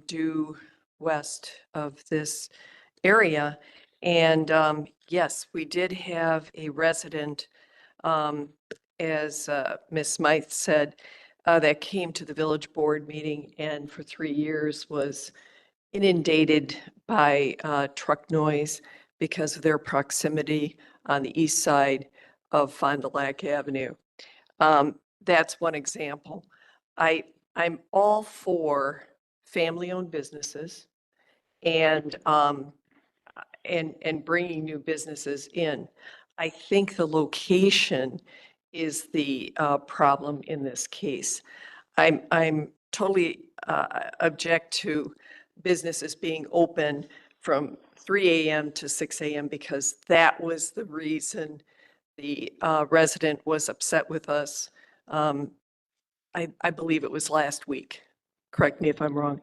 due west of this area. And yes, we did have a resident, as Ms. Smythe said, that came to the village board meeting and for 3 years was inundated by truck noise because of their proximity on the east side of Fond du Lac Avenue. That's one example. I'm all for family-owned businesses and bringing new businesses in. I think the location is the problem in this case. I'm totally object to businesses being open from 3 a.m. to 6 a.m. because that was the reason the resident was upset with us. I believe it was last week. Correct me if I'm wrong.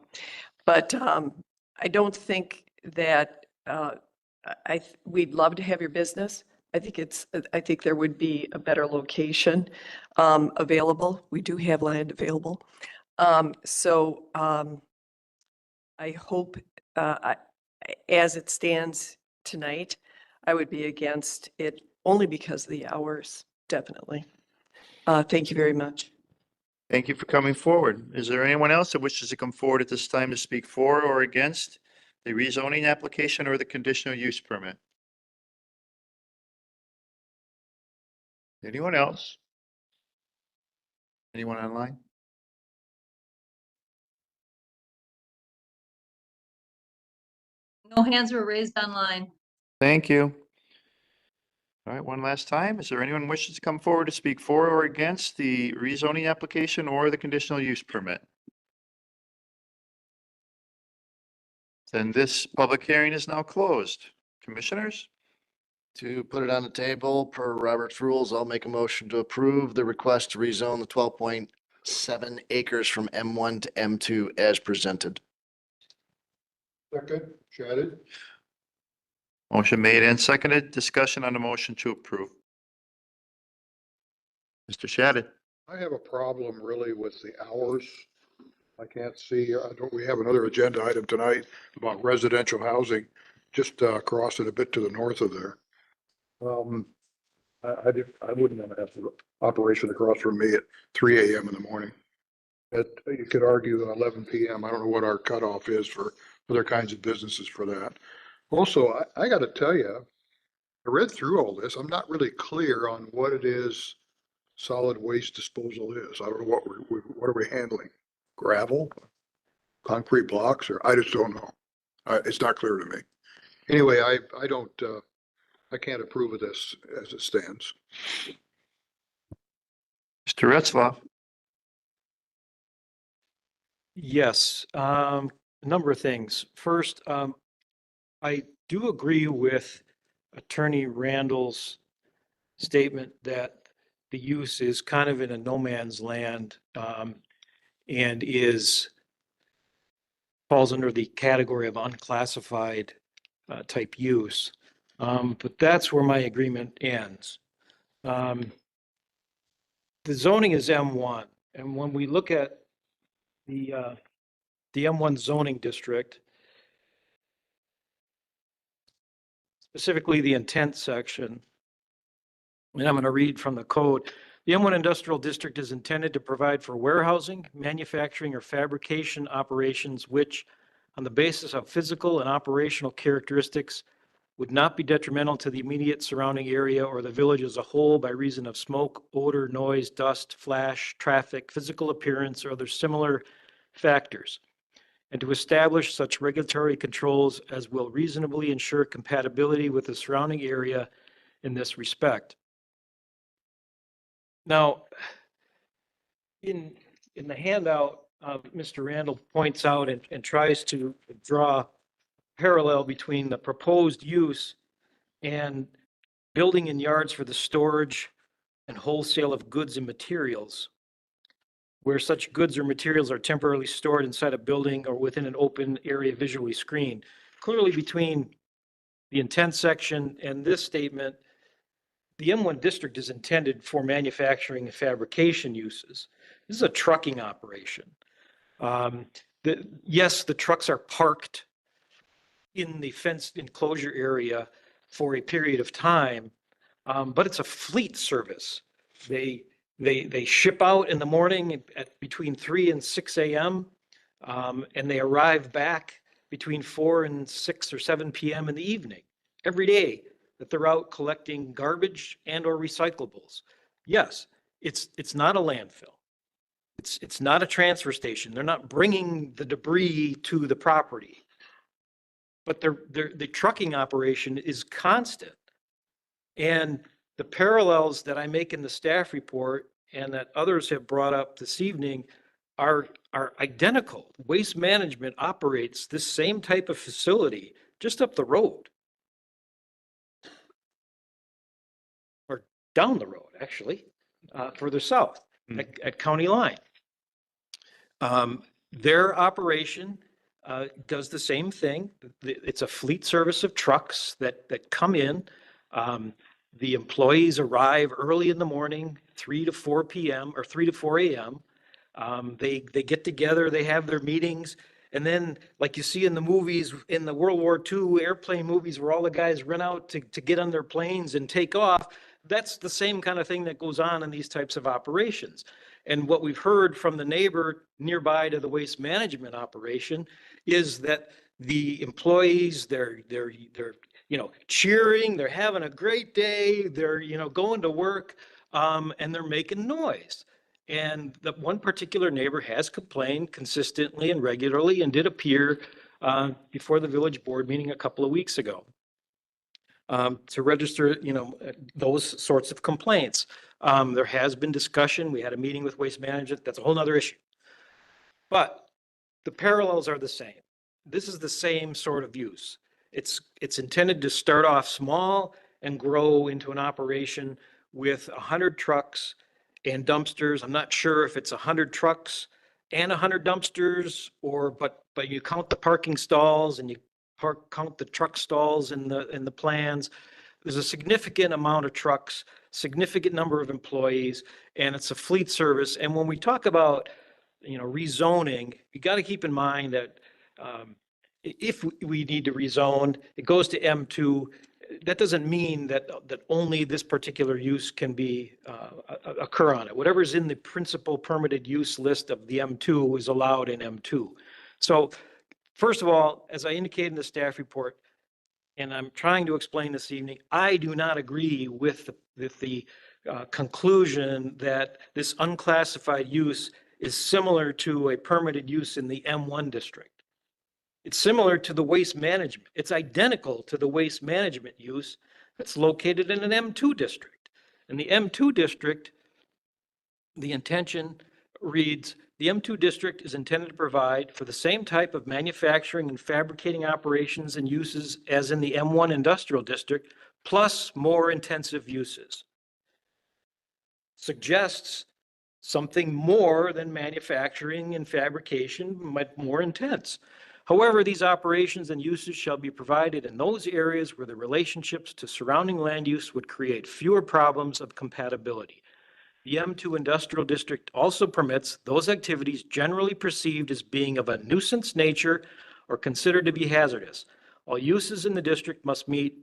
But I don't think that we'd love to have your business. I think there would be a better location available. We do have land available. So I hope, as it stands tonight, I would be against it only because of the hours, definitely. Thank you very much. Thank you for coming forward. Is there anyone else that wishes to come forward at this time to speak for or against the rezoning application or the conditional use permit? Anyone else? Anyone online? No hands were raised online. Thank you. All right, one last time. Is there anyone wishes to come forward to speak for or against the rezoning application or the conditional use permit? Then this public hearing is now closed. Commissioners? To put it on the table per Robert's rules, I'll make a motion to approve the request to rezone the 12.7 acres from M1 to M2 as presented. Second, Shattuck. Motion made and seconded. Discussion on the motion to approve. Mr. Shattuck? I have a problem really with the hours. I can't see, we have another agenda item tonight about residential housing, just across it a bit to the north of there. I wouldn't want to have the operation across from me at 3 a.m. in the morning. You could argue 11 p.m. I don't know what our cutoff is for other kinds of businesses for that. Also, I got to tell you, I read through all this. I'm not really clear on what it is solid waste disposal is. I don't know what are we handling? Gravel, concrete blocks, or I just don't know. It's not clear to me. Anyway, I can't approve of this as it stands. Mr. Retzloff? Yes, a number of things. First, I do agree with Attorney Randall's statement that the use is kind of in a no man's land, and falls under the category of unclassified type use. But that's where my agreement ends. The zoning is M1, and when we look at the M1 zoning district, specifically the intent section, and I'm going to read from the code. The M1 industrial district is intended to provide for warehousing, manufacturing, or fabrication operations which, on the basis of physical and operational characteristics, would not be detrimental to the immediate surrounding area or the village as a whole by reason of smoke, odor, noise, dust, flash, traffic, physical appearance, or other similar factors, and to establish such regulatory controls as will reasonably ensure compatibility with the surrounding area in this respect. Now, in the handout, Mr. Randall points out and tries to draw parallel between the proposed use and building in yards for the storage and wholesale of goods and materials, where such goods or materials are temporarily stored inside a building or within an open area visually screened. Clearly, between the intent section and this statement, the M1 district is intended for manufacturing and fabrication uses. This is a trucking operation. Yes, the trucks are parked in the fenced enclosure area for a period of time, but it's a fleet service. They ship out in the morning at between 3 and 6 a.m. And they arrive back between 4 and 6 or 7 p.m. in the evening every day that they're out collecting garbage and or recyclables. Yes, it's not a landfill. It's not a transfer station. They're not bringing the debris to the property. But the trucking operation is constant. And the parallels that I make in the staff report and that others have brought up this evening are identical. Waste Management operates this same type of facility just up the road. Or down the road, actually, further south at County Line. Their operation does the same thing. It's a fleet service of trucks that come in. The employees arrive early in the morning, 3 to 4 p.m. or 3 to 4 a.m. They get together, they have their meetings, and then like you see in the movies, in the World War II airplane movies where all the guys run out to get on their planes and take off, that's the same kind of thing that goes on in these types of operations. And what we've heard from the neighbor nearby to the waste management operation is that the employees, they're, cheering, they're having a great day, they're, going to work, and they're making noise. And the one particular neighbor has complained consistently and regularly and did appear before the village board meeting a couple of weeks ago to register, those sorts of complaints. There has been discussion. We had a meeting with Waste Management. That's a whole nother issue. But the parallels are the same. This is the same sort of use. It's intended to start off small and grow into an operation with 100 trucks and dumpsters. I'm not sure if it's 100 trucks and 100 dumpsters, but you count the parking stalls and you count the truck stalls in the plans. There's a significant amount of trucks, significant number of employees, and it's a fleet service. And when we talk about, rezoning, you got to keep in mind that if we need to rezone, it goes to M2. That doesn't mean that only this particular use can be occur on it. Whatever's in the principal permitted use list of the M2 is allowed in M2. So first of all, as I indicated in the staff report, and I'm trying to explain this evening, I do not agree with the conclusion that this unclassified use is similar to a permitted use in the M1 district. It's similar to the waste management. It's identical to the waste management use that's located in an M2 district. In the M2 district, the intention reads, the M2 district is intended to provide for the same type of manufacturing and fabricating operations and uses as in the M1 industrial district, plus more intensive uses. Suggests something more than manufacturing and fabrication, but more intense. However, these operations and uses shall be provided in those areas where the relationships to surrounding land use would create fewer problems of compatibility. The M2 Industrial District also permits those activities generally perceived as being of a nuisance nature or considered to be hazardous. All uses in the district must meet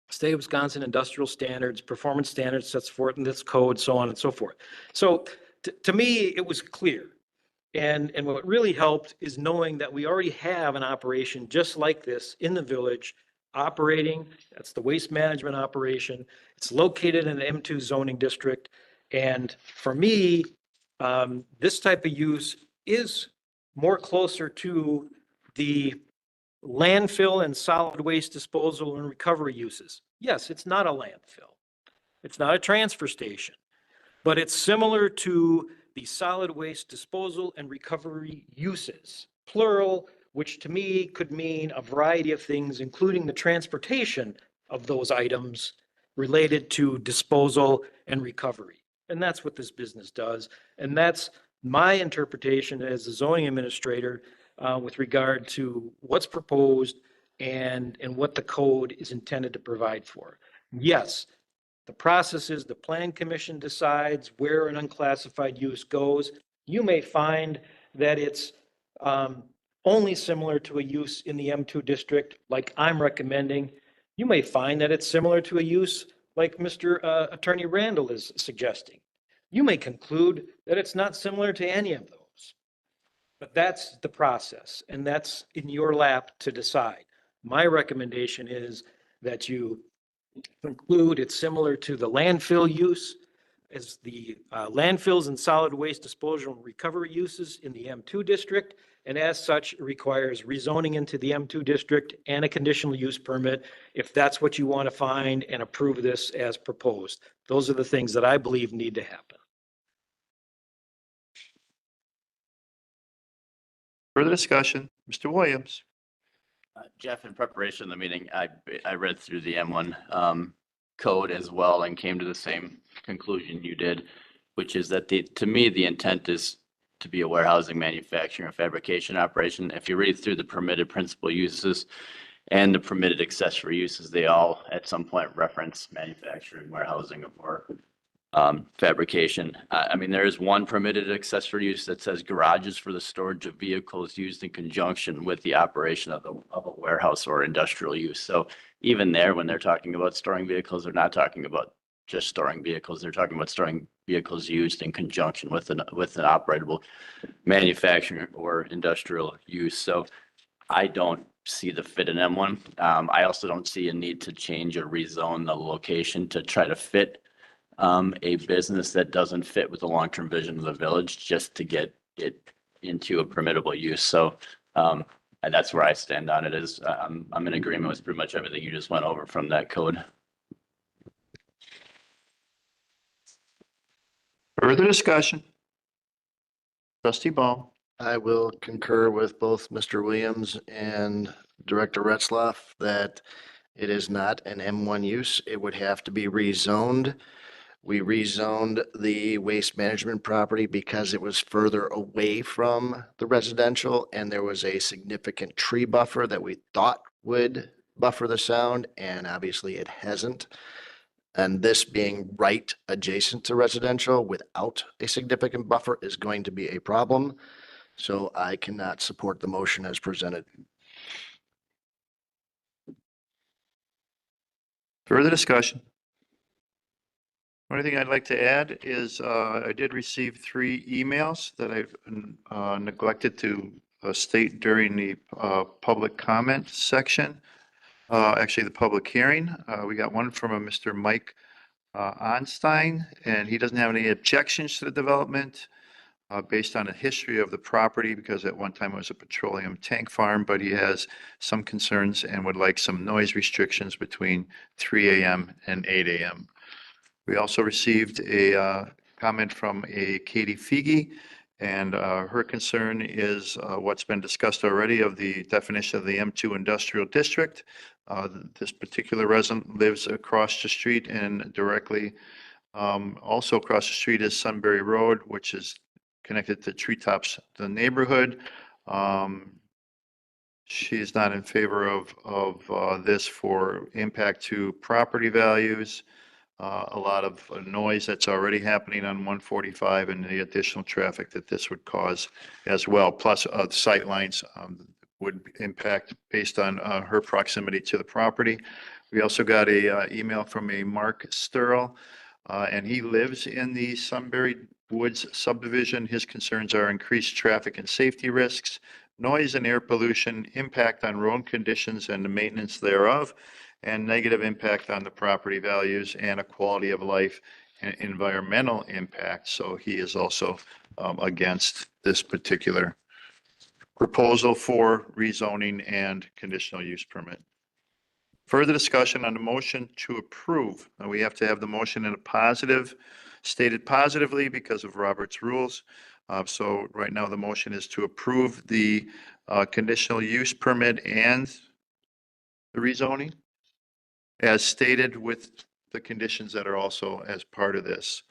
state of Wisconsin industrial standards, performance standards sets forth in this code, so on and so forth. So to me, it was clear. And what really helped is knowing that we already have an operation just like this in the village operating. That's the waste management operation. It's located in the M2 zoning district. And for me, this type of use is more closer to the landfill and solid waste disposal and recovery uses. Yes, it's not a landfill. It's not a transfer station, but it's similar to the solid waste disposal and recovery uses, plural, which to me could mean a variety of things, including the transportation of those items related to disposal and recovery. And that's what this business does. And that's my interpretation as a zoning administrator with regard to what's proposed and what the code is intended to provide for. Yes, the process is the plan commission decides where an unclassified use goes. You may find that it's only similar to a use in the M2 district, like I'm recommending. You may find that it's similar to a use like Mr. Attorney Randall is suggesting. You may conclude that it's not similar to any of those. But that's the process, and that's in your lap to decide. My recommendation is that you conclude it's similar to the landfill use as the landfills and solid waste disposal and recovery uses in the M2 district. And as such, it requires rezoning into the M2 district and a conditional use permit if that's what you want to find and approve this as proposed. Those are the things that I believe need to happen. Further discussion, Mr. Williams. Jeff, in preparation of the meeting, I read through the M1 code as well and came to the same conclusion you did, which is that to me, the intent is to be a warehousing, manufacturing, or fabrication operation. If you read through the permitted principal uses and the permitted accessory uses, they all at some point reference manufacturing, warehousing, or fabrication. I mean, there is one permitted accessory use that says garages for the storage of vehicles used in conjunction with the operation of a warehouse or industrial use. So even there, when they're talking about storing vehicles, they're not talking about just storing vehicles. They're talking about storing vehicles used in conjunction with an operable manufacturing or industrial use. So I don't see the fit in M1. I also don't see a need to change or rezone the location to try to fit a business that doesn't fit with the long-term vision of the village, just to get it into a permittable use. So and that's where I stand on it. Is I'm in agreement with pretty much everything you just went over from that code. Further discussion? Trustee Ball. I will concur with both Mr. Williams and Director Retzloff that it is not an M1 use. It would have to be rezoned. We rezoned the waste management property because it was further away from the residential and there was a significant tree buffer that we thought would buffer the sound, and obviously it hasn't. And this being right adjacent to residential without a significant buffer is going to be a problem. So I cannot support the motion as presented. Further discussion? Only thing I'd like to add is I did receive 3 emails that I've neglected to state during the public comment section. Actually, the public hearing. We got one from a Mr. Mike Onstein, and he doesn't have any objections to the development based on a history of the property, because at one time it was a petroleum tank farm, but he has some concerns and would like some noise restrictions between 3 a.m. and 8 a.m. We also received a comment from a Katie Fege, and her concern is what's been discussed already of the definition of the M2 industrial district. This particular resident lives across the street, and directly also across the street is Sunbury Road, which is connected to Treetops, the neighborhood. She is not in favor of this for impact to property values. A lot of noise that's already happening on 145 and the additional traffic that this would cause as well. Plus sight lines would impact based on her proximity to the property. We also got a email from a Mark Sturl, and he lives in the Sunbury Woods subdivision. His concerns are increased traffic and safety risks, noise and air pollution, impact on road conditions and the maintenance thereof, and negative impact on the property values and a quality of life and environmental impact. So he is also against this particular proposal for rezoning and conditional use permit. Further discussion on the motion to approve. Now we have to have the motion in a positive, stated positively because of Robert's rules. So right now the motion is to approve the conditional use permit and the rezoning as stated with the conditions that are also as part of this.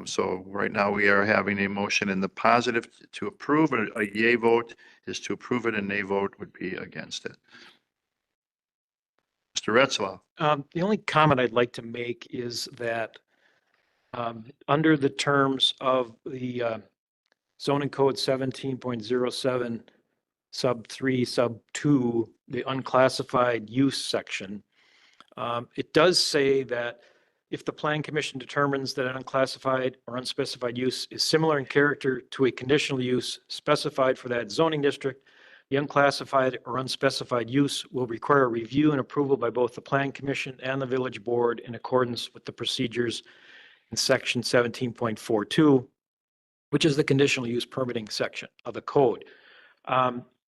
So right now we are having a motion in the positive to approve. A yay vote is to approve it, and nay vote would be against it. Mr. Retzloff. The only comment I'd like to make is that under the terms of the zoning code 17.07 sub 3 sub 2, the unclassified use section, it does say that if the plan commission determines that an unclassified or unspecified use is similar in character to a conditional use specified for that zoning district, the unclassified or unspecified use will require review and approval by both the plan commission and the village board in accordance with the procedures in section 17.42, which is the conditional use permitting section of the code.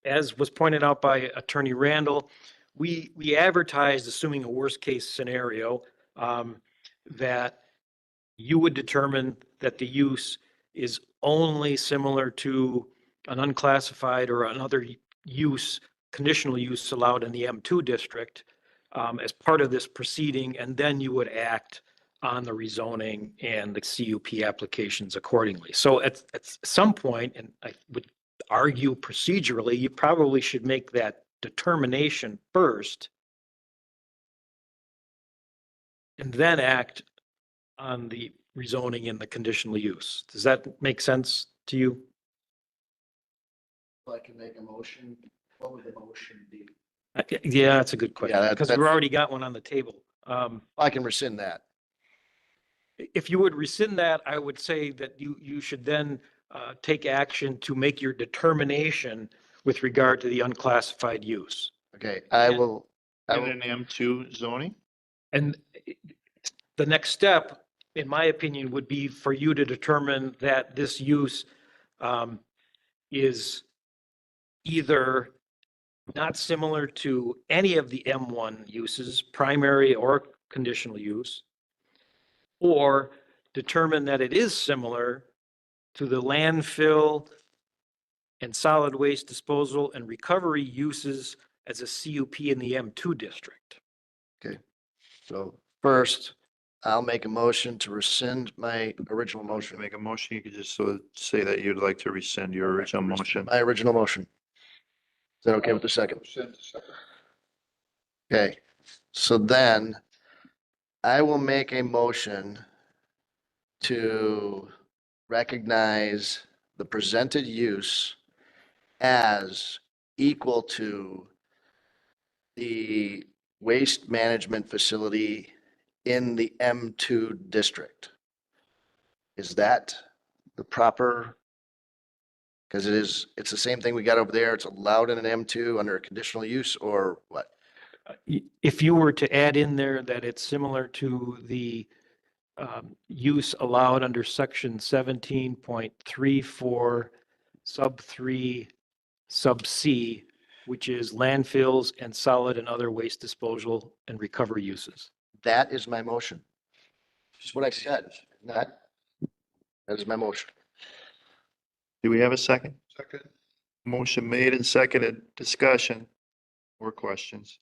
As was pointed out by Attorney Randall, we advertised, assuming a worst case scenario, that you would determine that the use is only similar to an unclassified or another use, conditional use allowed in the M2 district as part of this proceeding, and then you would act on the rezoning and the CUP applications accordingly. So at some point, and I would argue procedurally, you probably should make that determination first and then act on the rezoning and the conditional use. Does that make sense to you? If I can make a motion, what would the motion be? Yeah, that's a good question, Yeah, because we've already got one on the table. I can rescind that. if you would rescind that, I would say that you should then take action to make your determination with regard to the unclassified use. Okay, Yeah. I In will, an M2 zoning? And the next step, in my opinion, would be for you to determine that this use is either not similar to any of the M1 uses, primary or conditional use, or determine that it is similar to the landfill and solid waste disposal and recovery uses as a CUP in the M2 district. so first, I'll make a motion to rescind my original motion. Make a motion, you could just sort of say that you'd like to rescind your original motion. My original motion. Is that okay with the second? Okay, so then I will make a motion to recognize the presented use as equal to the waste management facility in the M2 district. Is that the proper? Because it's the same thing we got over there. It's allowed in an M2 under a conditional use or what? If you were to add in there that it's similar to the use allowed under section 17.34 sub 3 sub C, which is landfills and solid and other waste disposal and recovery uses. That is my motion. Just what I said, that is my motion. Do we have a second? Second. Motion made and seconded. Discussion or questions?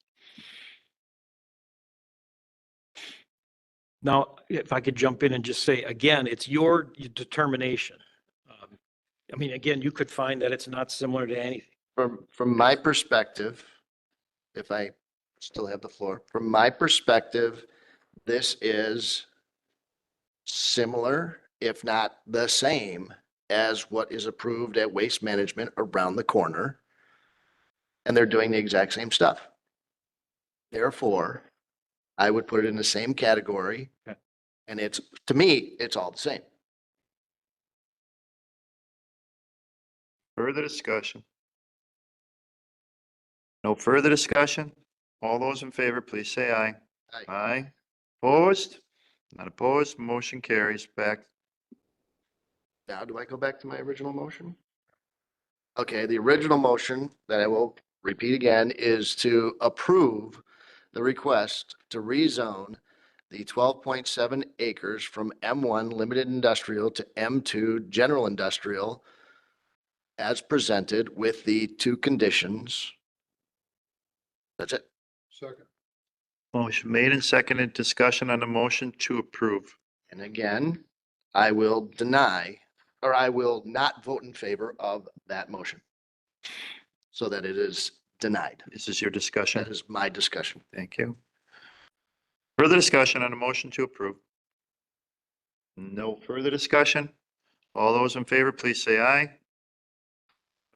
Now, if I could jump in and just say, again, it's your determination. I mean, again, you could find that it's not similar to anything. From my perspective, if I still have the floor, from my perspective, this is similar, if not the same, as what is approved at Waste Management around the corner. And they're doing the exact same stuff. Therefore, I would put it in the same category. Okay. And it's, to me, it's all the same. Further discussion? No further discussion? All those in favor, please say aye. Aye. Aye. Opposed? Not opposed. Motion carries. Back. Now, do I go back to my original motion? Okay, the original motion that I will repeat again is to approve the request to rezone the 12.7 acres from M1 Limited Industrial to M2 General Industrial as presented with the two conditions. That's it. Second. Motion made and seconded. Discussion on the motion to approve. And again, I will deny, or I will not vote in favor of that motion. So that it is denied. This is your discussion. That is my discussion. Thank you. Further discussion on the motion to approve? No further discussion? All those in favor, please say aye.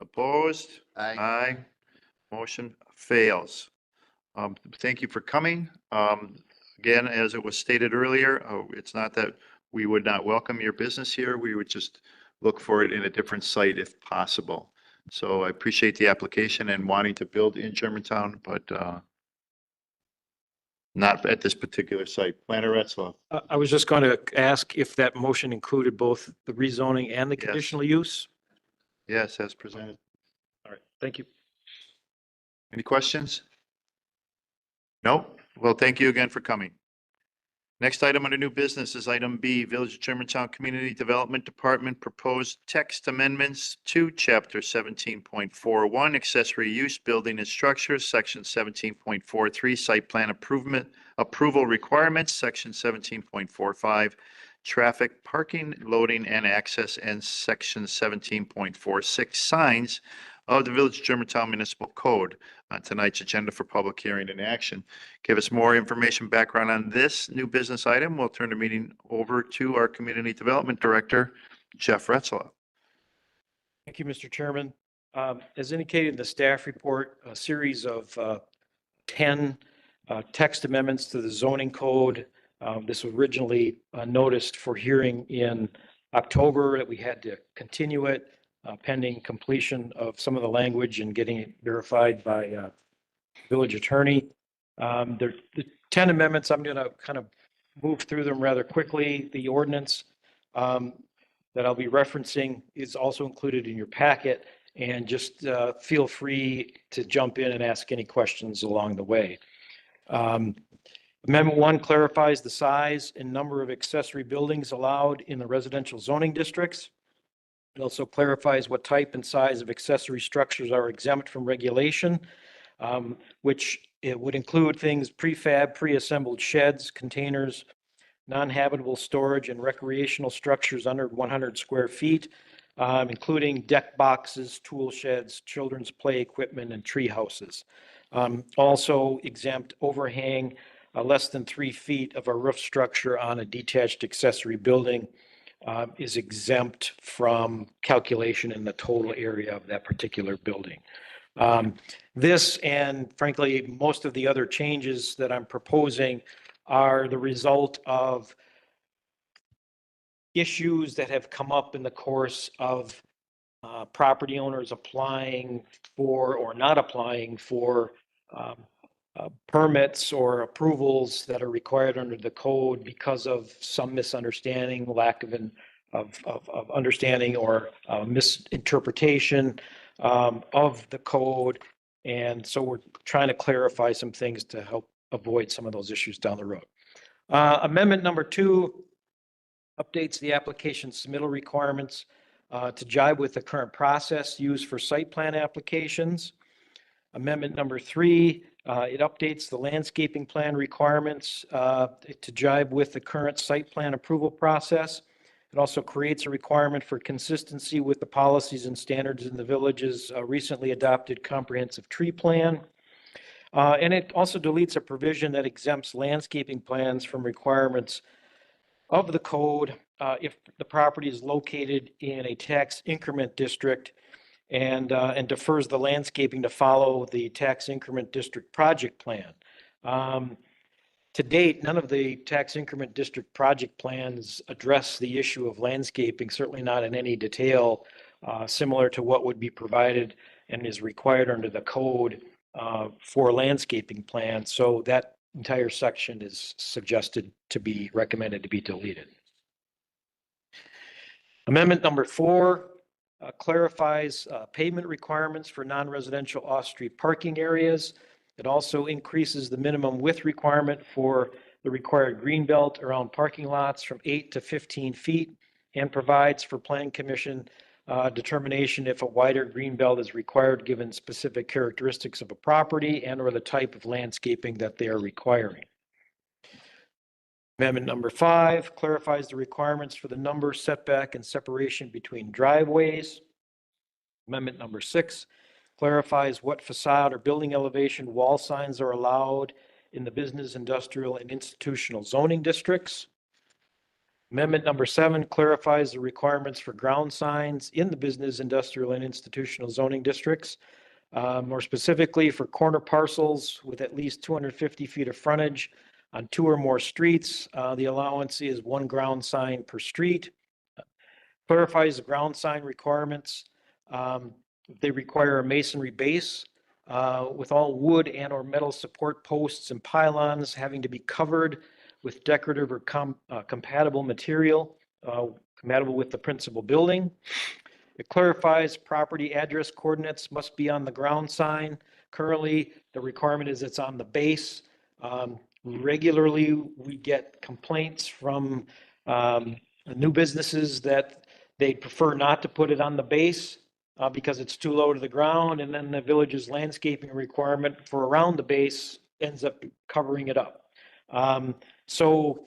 Opposed? Aye. Motion fails. Thank you for coming. Again, as it was stated earlier, it's not that we would not welcome your business here. We would just look for it in a different site if possible. So I appreciate the application and wanting to build in Germantown, but not at this particular site. Planner Retzlaff. I was just going to ask if that motion included both the rezoning and the Yes. conditional use? Yes, as presented. All right, thank you. Any questions? No? Well, thank you again for coming. Next item under new business is item B, Village of Germantown Community Development Department proposed text amendments to chapter 17.41 accessory use building and structures, section 17.43 site plan approval requirements, section 17.45 traffic parking, loading and access, and section 17.46 signs of the Village of Germantown Municipal Code on tonight's agenda for public hearing and action. Give us more information, background on this new business item. We'll turn the meeting over to our Community Development Director, Jeff Retzlaff. Thank you, Mr. Chairman. As indicated in the staff report, a series of 10 text amendments to the zoning code This was originally noticed for hearing in October, that we had to continue it pending completion of some of the language and getting it verified by village attorney. The 10 amendments, I'm going to kind of move through them rather quickly. The ordinance that I'll be referencing is also included in your packet, and just feel free to jump in and ask any questions along the way. Amendment 1 clarifies the size and number of accessory buildings allowed in the residential zoning districts. It also clarifies what type and size of accessory structures are exempt from regulation, which it would include things prefab, pre-assembled sheds, containers, non-habitable storage, and recreational structures under 100 square feet, including deck boxes, tool sheds, children's play equipment, and tree houses. Also exempt overhang less than 3 feet of a roof structure on a detached accessory building is exempt from calculation in the total area of that particular building. This, and frankly, most of the other changes that I'm proposing are the result of issues that have come up in the course of property owners applying for or not applying for permits or approvals that are required under the code because of some misunderstanding, lack of understanding, or misinterpretation of the code. And so we're trying to clarify some things to help avoid some of those issues down the road. Amendment number 2 updates the application submittal requirements to jibe with the current process used for site plan applications. Amendment number 3, it updates the landscaping plan requirements to jibe with the current site plan approval process. It also creates a requirement for consistency with the policies and standards in the village's recently adopted comprehensive tree plan. And it also deletes a provision that exempts landscaping plans from requirements of the code if the property is located in a tax increment district, and defers the landscaping to follow the tax increment district project plan. To date, none of the tax increment district project plans address the issue of landscaping, certainly not in any detail, similar to what would be provided and is required under the code for landscaping plans. So that entire section is suggested to be recommended to be deleted. Amendment number 4 clarifies pavement requirements for non-residential off-street parking areas. It also increases the minimum width requirement for the required green belt around parking lots from 8 to 15 feet, and provides for Planning Commission determination if a wider green belt is required given specific characteristics of a property and or the type of landscaping that they are requiring. Amendment number 5 clarifies the requirements for the number, setback, and separation between driveways. Amendment number 6 clarifies what facade or building elevation wall signs are allowed in the business, industrial, and institutional zoning districts. Amendment number 7 clarifies the requirements for ground signs in the business, industrial, and institutional zoning districts. More specifically, for corner parcels with at least 250 feet of frontage on 2 or more streets, the allowance is 1 ground sign per street. Clarifies the ground sign requirements. They require a masonry base with all wood and or metal support posts and pylons having to be covered with decorative or compatible material, compatible with the principal building. It clarifies property address coordinates must be on the ground sign. Currently, the requirement is it's on the base. Regularly, we get complaints from new businesses that they prefer not to put it on the base because it's too low to the ground, and then the village's landscaping requirement for around the base ends up covering it up. So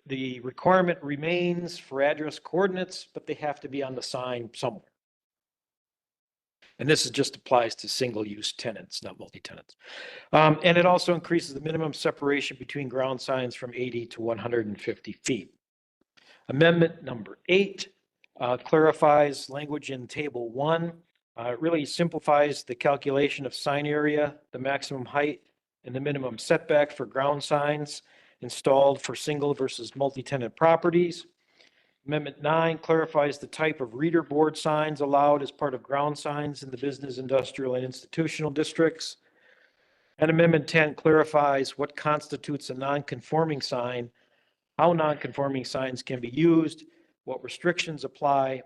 the requirement remains for address coordinates, but they have to be on the sign somewhere. And this just applies to single-use tenants, not multi-tenants. And it also increases the minimum separation between ground signs from 80 to 150 feet. Amendment number 8 clarifies language in Table 1. It really simplifies the calculation of sign area, the maximum height, and the minimum setback for ground signs. installed for single versus multi-tenant properties. Amendment 9 clarifies the type of reader board signs allowed as part of ground signs in the business, industrial, and institutional districts. And Amendment 10 clarifies what constitutes a non-conforming sign, how non-conforming signs can be used, what restrictions apply,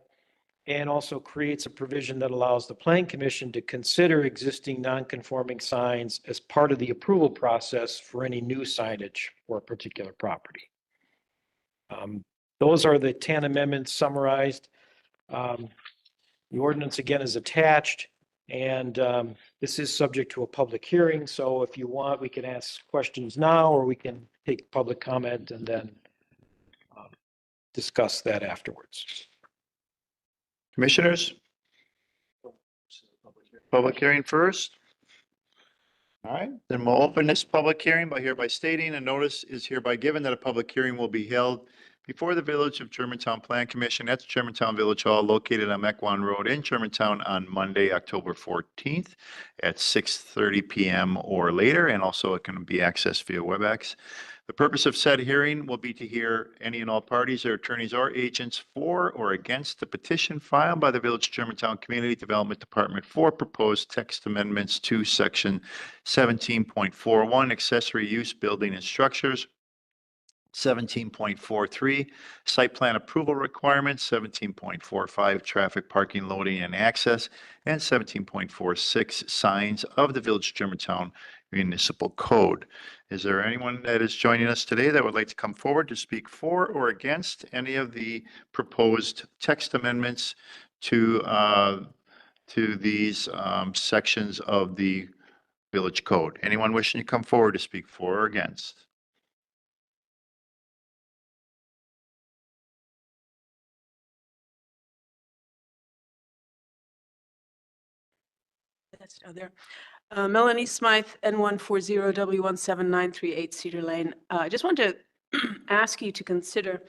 and also creates a provision that allows the Plan Commission to consider existing non-conforming signs as part of the approval process for any new signage for a particular property. Those are the 10 amendments summarized. The ordinance again is attached, and this is subject to a public hearing. So if you want, we can ask questions now, or we can take public comment and then discuss that afterwards. Commissioners? Public hearing first. All right, then we'll open this public hearing by hereby stating a notice is hereby given that a public hearing will be held before the Village of Germantown Plan Commission at the Germantown Village Hall located on Mequon Road in Germantown on Monday, October 14th at 6:30 PM or later, and also it can be accessed via WebEx. The purpose of said hearing will be to hear any and all parties, their attorneys or agents for or against the petition filed by the Village of Germantown Community Development Department for proposed text amendments to Section 17.41 Accessory Use Building and Structures, 17.43 Site Plan Approval Requirements, 17.45 Traffic Parking Loading and Access, and 17.46 Signs of the Village of Germantown Municipal Code. Is there anyone that is joining us today that would like to come forward to speak for or against any of the proposed text amendments to these sections of the Village Code? Anyone wishing to come forward to speak for or against? That's there. Melanie Smythe, N140W17938 Cedar Lane. I just want to ask you to consider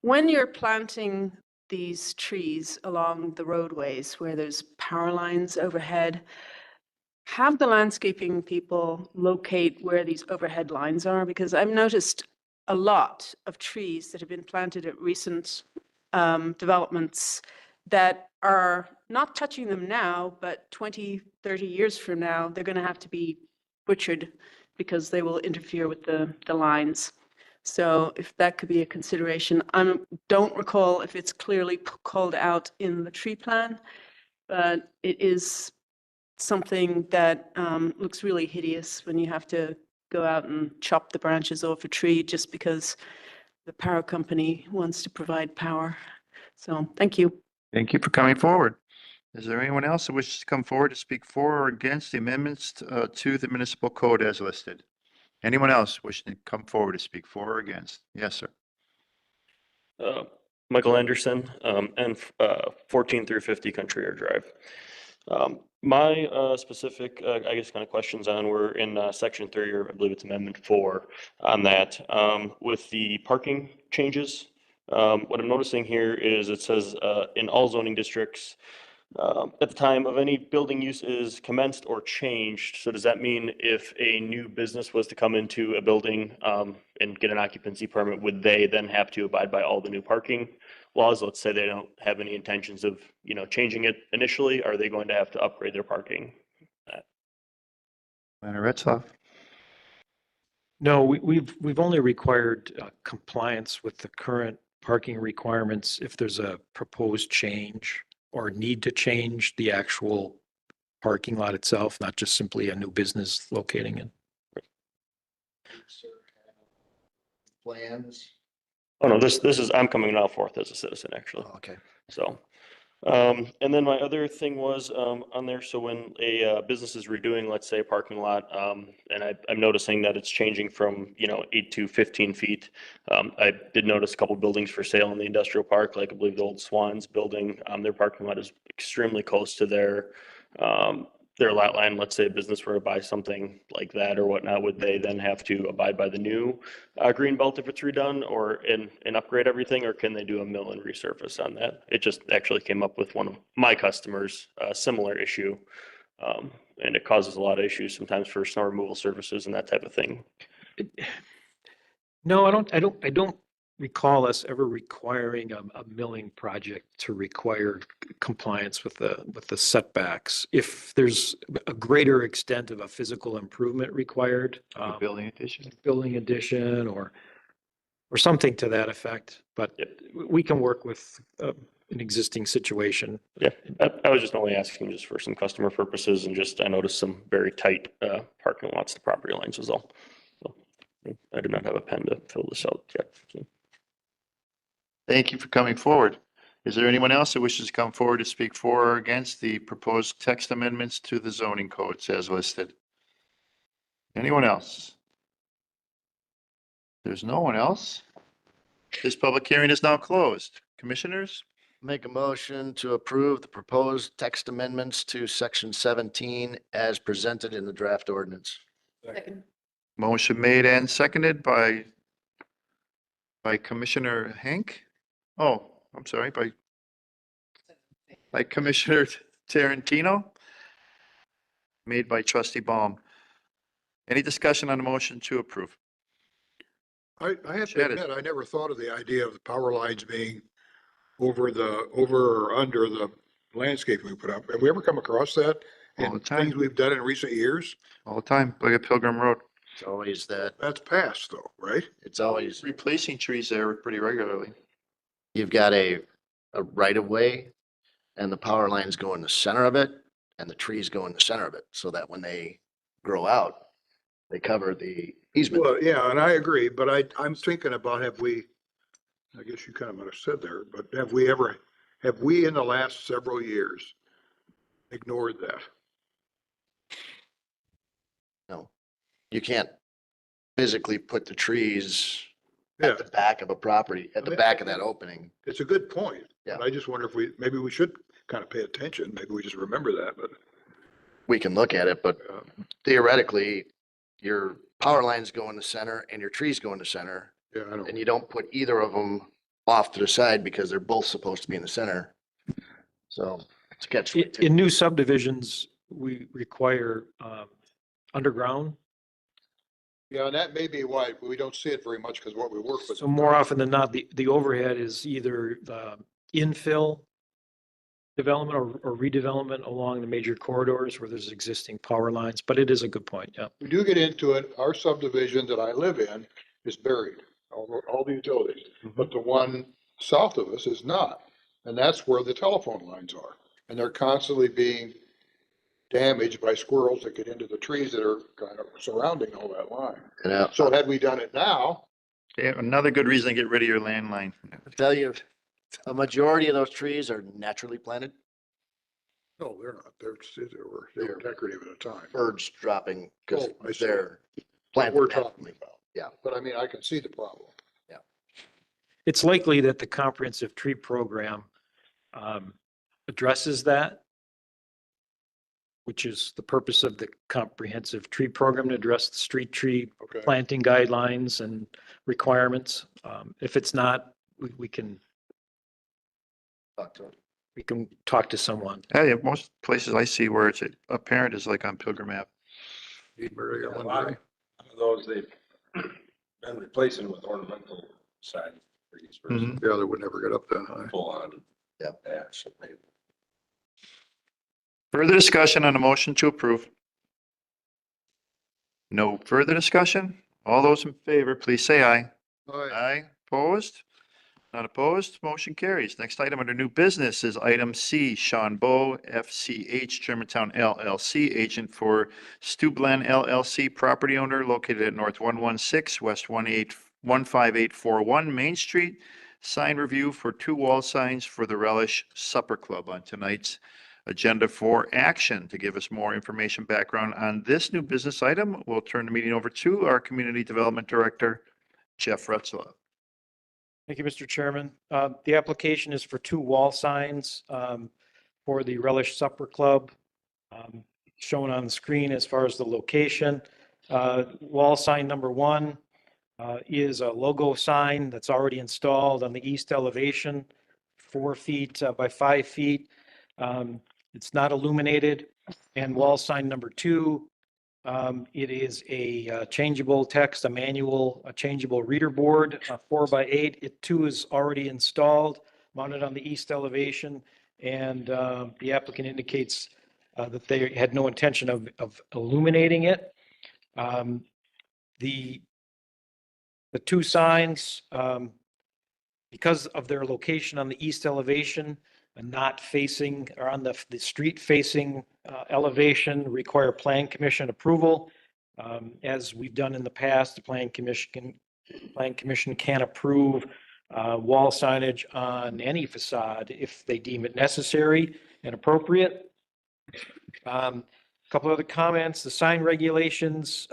when you're planting these trees along the roadways where there's power lines overhead, have the landscaping people locate where these overhead lines are, because I've noticed a lot of trees that have been planted at recent developments that are not touching them now, but 20, 30 years from now, they're going to have to be butchered because they will interfere with the lines. So if that could be a consideration. I don't recall if it's clearly called out in the tree plan, but it is something that looks really hideous when you have to go out and chop the branches off a tree just because the power company wants to provide power. So thank you. Thank you for coming forward. Is there anyone else that wishes to come forward to speak for or against the amendments to the municipal code as listed? Anyone else wishing to come forward to speak for or against? Yes, sir. Michael Anderson, and 14 through 50 Country Air Drive. My specific, I guess, kind of questions on were in section 3, or I believe it's amendment 4 on that. With the parking changes, what I'm noticing here is it says in all zoning districts, at the time of any building use is commenced or changed. So does that mean if a new business was to come into a building and get an occupancy permit, would they then have to abide by all the new parking laws? Let's say they don't have any intentions of, changing it initially. Are they going to have to upgrade their parking? Planner Retzloff. No, we've only required compliance with the current parking requirements if there's a proposed change or need to change the actual parking lot itself, not just simply a new business locating it. Plans? Oh, no, this is, I'm coming now forth as a citizen, actually. Okay. So, and then my other thing was on there, so when a business is redoing, let's say a parking lot, and I'm noticing that it's changing from, 8 to 15 feet. I did notice a couple buildings for sale in the industrial park, like I believe the old Swans building, their parking lot is extremely close to their lot line. Let's say a business were to buy something like that or whatnot, would they then have to abide by the new green belt if it's redone or and upgrade everything, or can they do a mill and resurface on that? It just actually came up with one of my customers, a similar issue And it causes a lot of issues sometimes for snow removal services and that type of thing. No, I don't recall us ever requiring a milling project to require compliance with the setbacks. If there's a greater extent of a physical improvement required, Building addition. building addition or something to that effect, but we can work with an existing situation. Yeah, I was just only asking just for some customer purposes and just, I noticed some very tight parking lots, the property lines was all. So I did not have a pen to fill this out yet. So. Thank you for coming forward. Is there anyone else that wishes to come forward to speak for or against the proposed text amendments to the zoning codes as listed? Anyone else? There's no one else. This public hearing is now closed. Commissioners? Make a motion to approve the proposed text amendments to section 17 as presented in the draft ordinance. Second. Motion made and seconded by Commissioner Hank. Oh, I'm sorry, by Commissioner Tarantino. Made by Trustee Baum. Any discussion on the motion to approve? I have to Shed it. admit, I never thought of the idea of the power lines being over or under the landscape we put up. Have we ever come across that All the in time. things we've done in recent years? All the time. Look at Pilgrim Road. It's always that, That's past though, right? it's always, Replacing trees there pretty regularly. you've got a right of way and the power lines go in the center of it and the trees go in the center of it so that when they grow out, they cover the easement. Well, yeah, and I agree, but I'm thinking about I guess you kind of might have said there, but have we in the last several years ignored that? No, you can't physically put the trees Yeah. at the back of a property, at the back of that opening. It's a good point. Yeah. But I just wonder if maybe we should kind of pay attention. Maybe we just remember that, but. We can look at it, but theoretically, your power lines go in the center and your trees go in the center. Yeah, I know. And you don't put either of them off to the side because they're both supposed to be in the center. So it's a catch. In new subdivisions, we require underground. Yeah, and that may be why we don't see it very much because what we work with. So more often than not, the overhead is either infill development or redevelopment along the major corridors where there's existing power lines, but it is a good point, yeah. We do get into it. Our subdivision that I live in is buried, all the utilities, but the one south of us is not. And that's where the telephone lines are. And they're constantly being damaged by squirrels that get into the trees that are kind of surrounding all that line. Yeah. So had we done it now, Yeah, another good reason to get rid of your landline. I tell you, a majority of those trees are naturally planted, no, they're not. They were decorative at the time. birds dropping because Oh, I see. they're What planted. we're talking naturally. about. Yeah. But I mean, I can see the problem. It's likely that the comprehensive tree program addresses that, which is the purpose of the comprehensive tree program, to address the street tree Okay. planting guidelines and requirements. If it's not, we can Talk to 'em. talk to someone. Hey, most places I see where it's apparent is like on Pilgrim Ave. A lot of those they've been replacing with ornamental side trees versus Mhm. Yeah, they would never get up that high. full on. Yeah. Ash. Further discussion on the motion to approve? No further discussion? All those in favor, please say aye. Aye. Opposed? Not opposed? Motion carries. Next item under new business is item C, Sean Bowe, FCH Germantown LLC, agent for Stublen LLC, property owner located at North 116, West 15841 Main Street. Sign review for 2 wall signs for the Relish Supper Club on tonight's agenda for action. To give us more information background on this new business item, we'll turn the meeting over to our Community Development Director, Jeff Retzlaff. Thank you, Mr. Chairman. The application is for 2 wall signs for the Relish Supper Club, shown on the screen as far as the location. Wall sign number 1 is a logo sign that's already installed on the east elevation, 4 feet by 5 feet. It's not illuminated. And wall sign number 2, it is a changeable text, a manual, a changeable reader board, 4x8. It too is already installed, mounted on the east elevation. And the applicant indicates that they had no intention of illuminating it. The 2 signs, because of their location on the east elevation and not facing or on the street facing elevation, require plan commission approval. As we've done in the past, the plan commission can approve wall signage on any facade if they deem it necessary and appropriate. A couple other comments. The sign regulations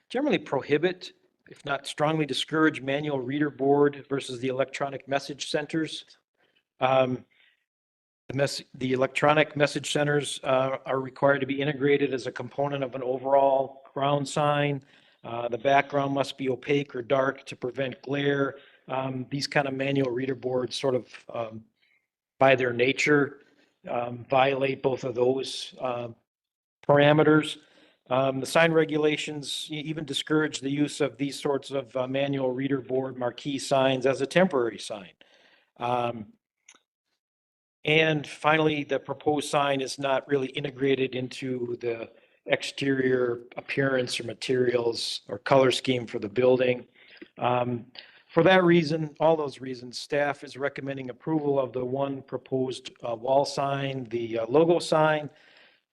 generally prohibit, if not strongly discourage, manual reader board versus the electronic message centers. The electronic message centers are required to be integrated as a component of an overall ground sign. The background must be opaque or dark to prevent glare. These kind of manual reader boards sort of, by their nature, violate both of those parameters. The sign regulations even discourage the use of these sorts of manual reader board marquee signs as a temporary sign. And finally, the proposed sign is not really integrated into the exterior appearance or materials or color scheme for the building. For that reason, all those reasons, staff is recommending approval of the one proposed wall sign, the logo sign,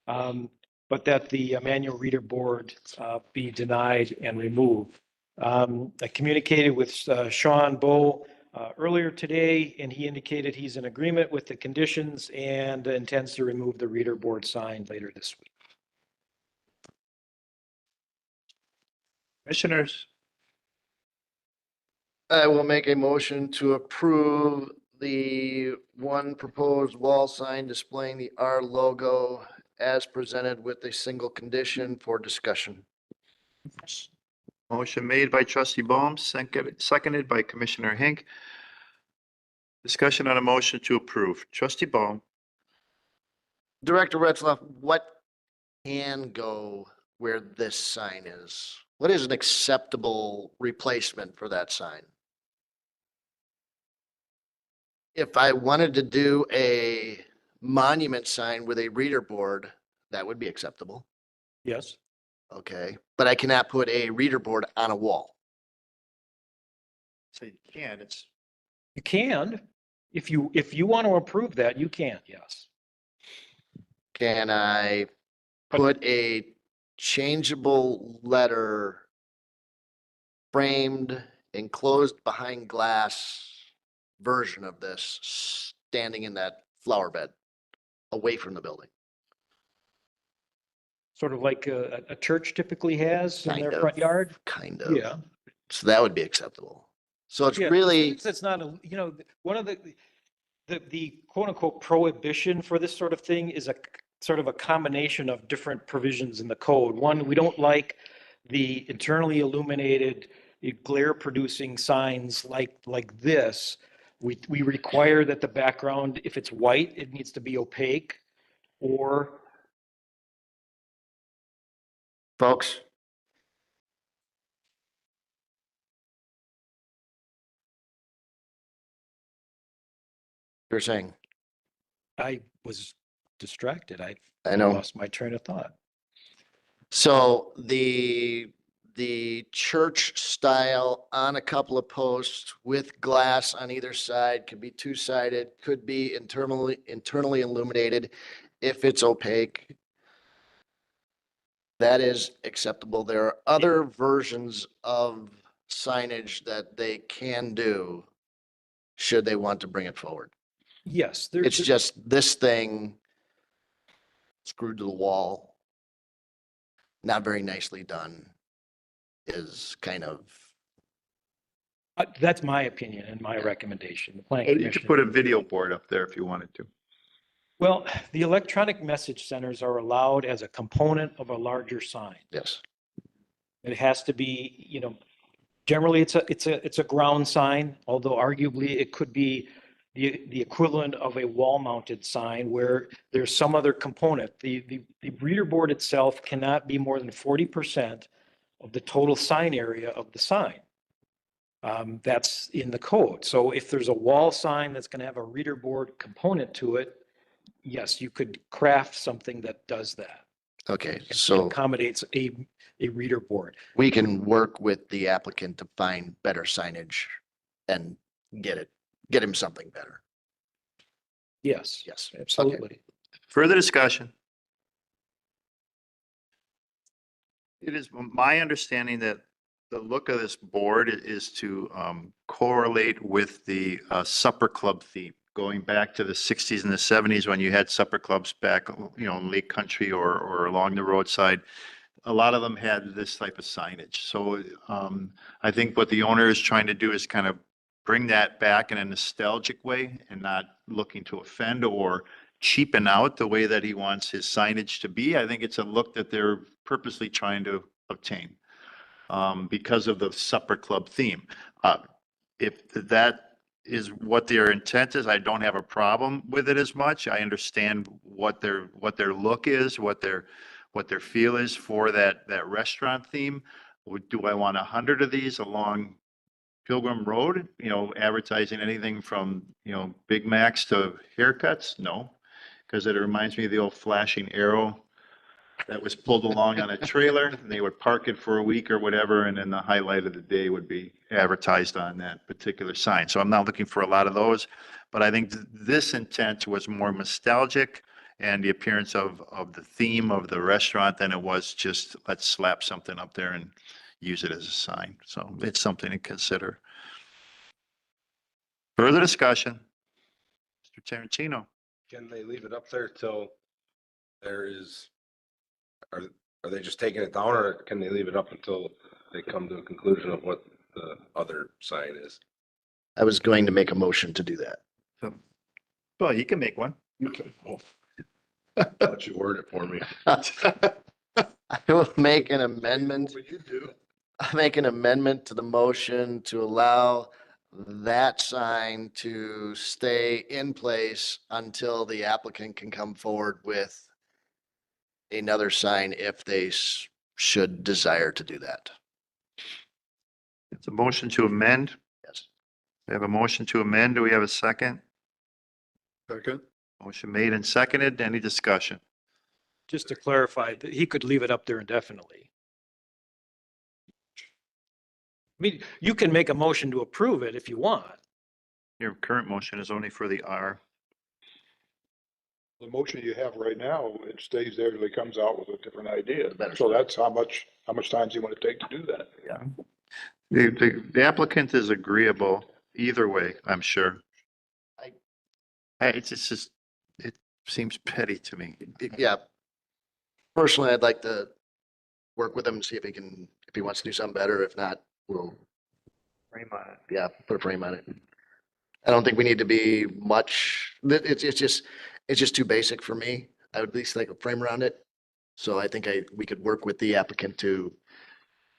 but that the manual reader board be denied and removed. I communicated with Sean Bowe earlier today, and he indicated he's in agreement with the conditions and intends to remove the reader board sign later this week. Commissioners, I will make a motion to approve the one proposed wall sign displaying the R logo as presented with a single condition for discussion. motion made by trustee Baum, seconded by Commissioner Hink. Discussion on a motion to approve. Trustee Baum. Director Retzloff, what can go where this sign is? What is an acceptable replacement for that sign? If I wanted to do a monument sign with a reader board, that would be acceptable. Yes. Okay, but I cannot put a reader board on a wall. So you can, You can, if you want to approve that, you can, yes. Can I put a changeable letter framed, enclosed behind glass version of this standing in that flower bed away from the building? Sort of like a church typically has in their Kind front of. yard? Kind of. Yeah. So that would be acceptable. So it's Yeah, really, it's not, one of the quote unquote prohibition for this sort of thing is a sort of a combination of different provisions in the code. One, we don't like the internally illuminated glare producing signs like this. We require that the background, if it's white, it needs to be opaque, or folks, you're saying, I was distracted. I know. lost my train of thought. So the church style on a couple of posts with glass on either side could be two-sided, could be internally illuminated if it's opaque. That is acceptable. There are other versions of signage that they can do should they want to bring it forward. Yes. It's just this thing screwed to the wall, not very nicely done, is kind of. That's my opinion and my recommendation. The planning you commission. could put a video board up there if you wanted to. Well, the electronic message centers are allowed as a component of a larger sign. Yes. It has to be, generally it's a ground sign, although arguably it could be, the equivalent of a wall-mounted sign where there's some other component. The reader board itself cannot be more than 40% of the total sign area of the sign. That's in the code. So if there's a wall sign that's going to have a reader board component to it, yes, you could craft something that does that. Okay, and so accommodates a reader board. we can work with the applicant to find better signage and get him something better. Yes, Yes. absolutely. Further discussion? It is my understanding that the look of this board is to correlate with the supper club theme, going back to the 60s and the 70s when you had supper clubs back, in Lake Country or along the roadside. A lot of them had this type of signage. So I think what the owner is trying to do is kind of bring that back in a nostalgic way and not looking to offend or cheapen out the way that he wants his signage to be. I think it's a look that they're purposely trying to obtain because of the supper club theme. If that is what their intent is, I don't have a problem with it as much. I understand what their look is, what their feel is for that restaurant theme. Do I want 100 of these along Pilgrim Road, advertising anything from, Big Macs to haircuts? No, because it reminds me of the old flashing arrow that was pulled along on a trailer, and they would park it for a week or whatever, and then the highlight of the day would be advertised on that particular sign. So I'm not looking for a lot of those, but I think this intent was more nostalgic and the appearance of the theme of the restaurant than it was just, let's slap something up there and use it as a sign. So it's something to consider. Further discussion? Mr. Tarantino? Can they leave it up there till there is, are they just taking it down, or can they leave it up until they come to a conclusion of what the other sign is? I was going to make a motion to do that. Well, you can make one. You can, let you word it for me. I will make an amendment. What would you do? I make an amendment to the motion to allow that sign to stay in place until the applicant can come forward with another sign if they should desire to do that. It's a motion to amend. Yes. We have a motion to amend. Do we have a second? Second? Motion made and seconded. Any discussion? Just to clarify, that he could leave it up there indefinitely. I mean, you can make a motion to approve it if you want. Your current motion is only for the R. The motion you have right now, it stays there till he comes out with a different idea. Better. So that's how much time do you want to take to do that? Yeah. The applicant is agreeable either way, I'm sure. It's just, it seems petty to me. Yeah. Personally, I'd like to work with him and see if he wants to do something better. If not, we'll Frame on it. yeah, put a frame on it. I don't think we need to be much, it's just too basic for me. I would at least like a frame around it. So I think we could work with the applicant to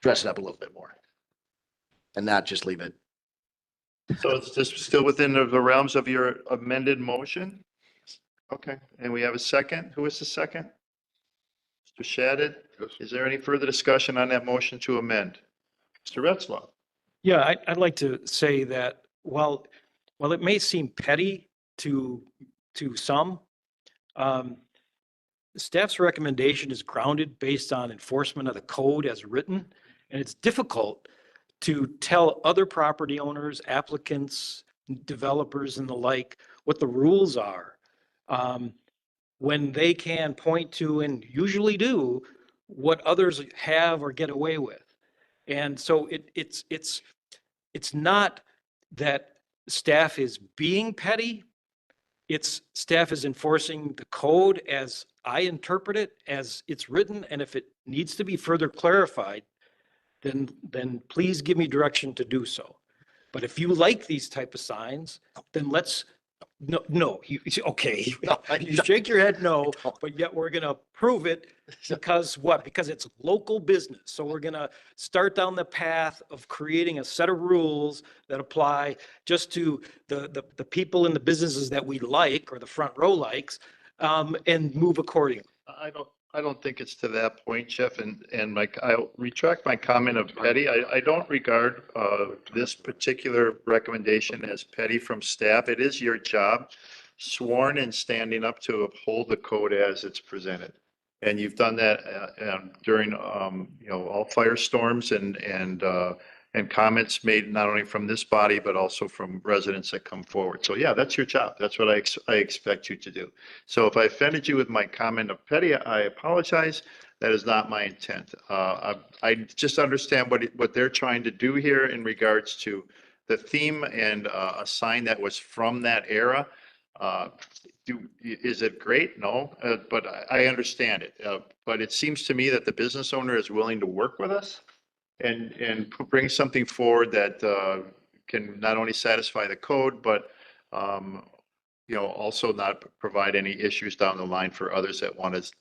dress it up a little bit more. And not just leave it. So it's just still within the realms of your amended motion? Okay, and we have a second. Who is the second? Mr. Shadid? Yes. Is there any further discussion on that motion to amend? Mr. Retzlaff? Yeah, I'd like to say that while it may seem petty to some, staff's recommendation is grounded based on enforcement of the code as written, and it's difficult to tell other property owners, applicants, developers and the like, what the rules are. When they can point to, and usually do, what others have or get away with. And so it's not that staff is being petty. It's staff is enforcing the code as I interpret it, as it's written. And if it needs to be further clarified, then please give me direction to do so. But if you like these type of signs, then let's no, okay. You shake your head no, but yet we're gonna approve it because what? Because it's local business. So we're gonna start down the path of creating a set of rules that apply just to the people in the businesses that we like or the front row likes, and move accordingly. I don't think it's to that point, Jeff, and I'll retract my comment of petty. I don't regard, this particular recommendation as petty from staff. It is your job, sworn and standing up to uphold the code as it's presented. And you've done that, during, all firestorms and comments made not only from this body, but also from residents that come forward. So yeah, that's your job. That's what I expect you to do. So if I offended you with my comment of petty, I apologize. That is not my intent. I just understand what they're trying to do here in regards to the theme and a sign that was from that era. Is it great? No, but I understand it. But it seems to me that the business owner is willing to work with us and bring something forward that can not only satisfy the code, but also not provide any issues down the line for others that want to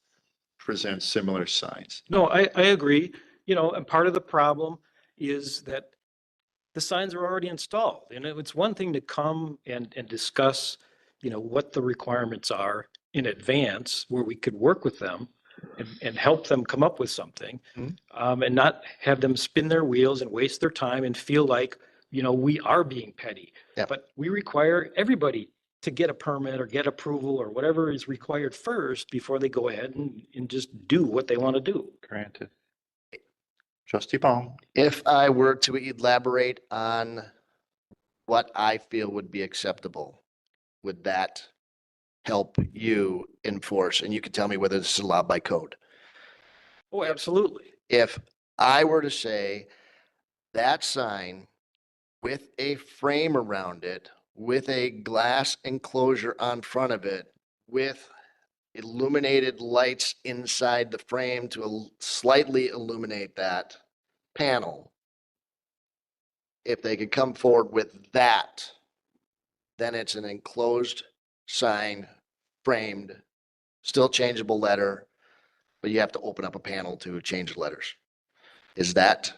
present similar signs. No, I agree. And part of the problem is that the signs are already installed. And it's one thing to come and discuss, what the requirements are in advance where we could work with them and help them come up with something, and not have them spin their wheels and waste their time and feel like, we are being petty. Yeah. But we require everybody to get a permit or get approval or whatever is required first before they go ahead and just do what they want to do. Granted. Trustee Baum. If I were to elaborate on what I feel would be acceptable, would that help you enforce? And you can tell me whether this is allowed by code. Oh, absolutely. If I were to say that sign with a frame around it, with a glass enclosure on front of it, with illuminated lights inside the frame to slightly illuminate that panel, if they could come forward with that, then it's an enclosed sign, framed, still changeable letter, but you have to open up a panel to change the letters. Does that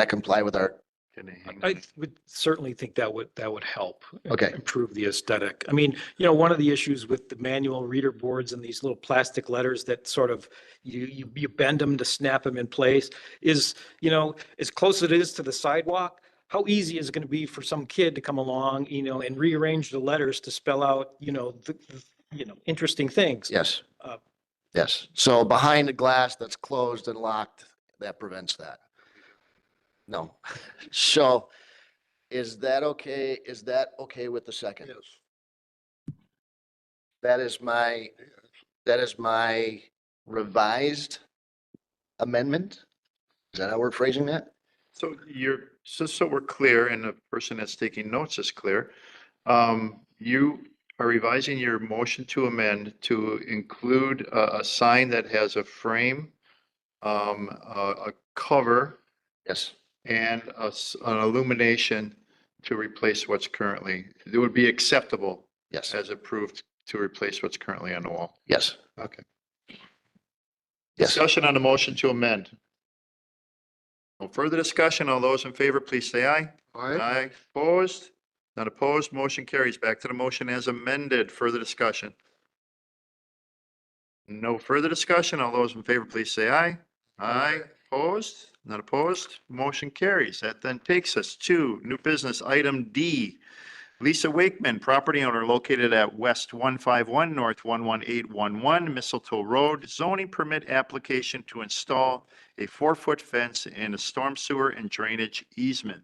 comply with our? I would certainly think that would help. Okay. Improve the aesthetic. I mean, one of the issues with the manual reader boards and these little plastic letters that sort of, you bend them to snap them in place is, as close as it is to the sidewalk, how easy is it going to be for some kid to come along, and rearrange the letters to spell out, interesting things? Yes. Yes. So behind the glass that's closed and locked, that prevents that. No. So is that okay? Is that okay with the second? Yes. That is my revised amendment. Is that how we're phrasing that? So so we're clear and the person that's taking notes is clear. You are revising your motion to amend to include a sign that has a frame, a cover, Yes. and an illumination to replace what's currently, it would be acceptable Yes. as approved to replace what's currently on the wall. Yes. Okay. Yes. Discussion on the motion to amend. No further discussion. All those in favor, please say aye. Aye. Opposed? Not opposed. Motion carries. Back to the motion as amended. Further discussion. No further discussion. All those in favor, please say aye. Aye. Opposed? Not opposed. Motion carries. That then takes us to new business item D. Lisa Wakeman, property owner located at West 151 North 11811 Mistletoe Road, zoning permit application to install a 4-foot fence and a storm sewer and drainage easement.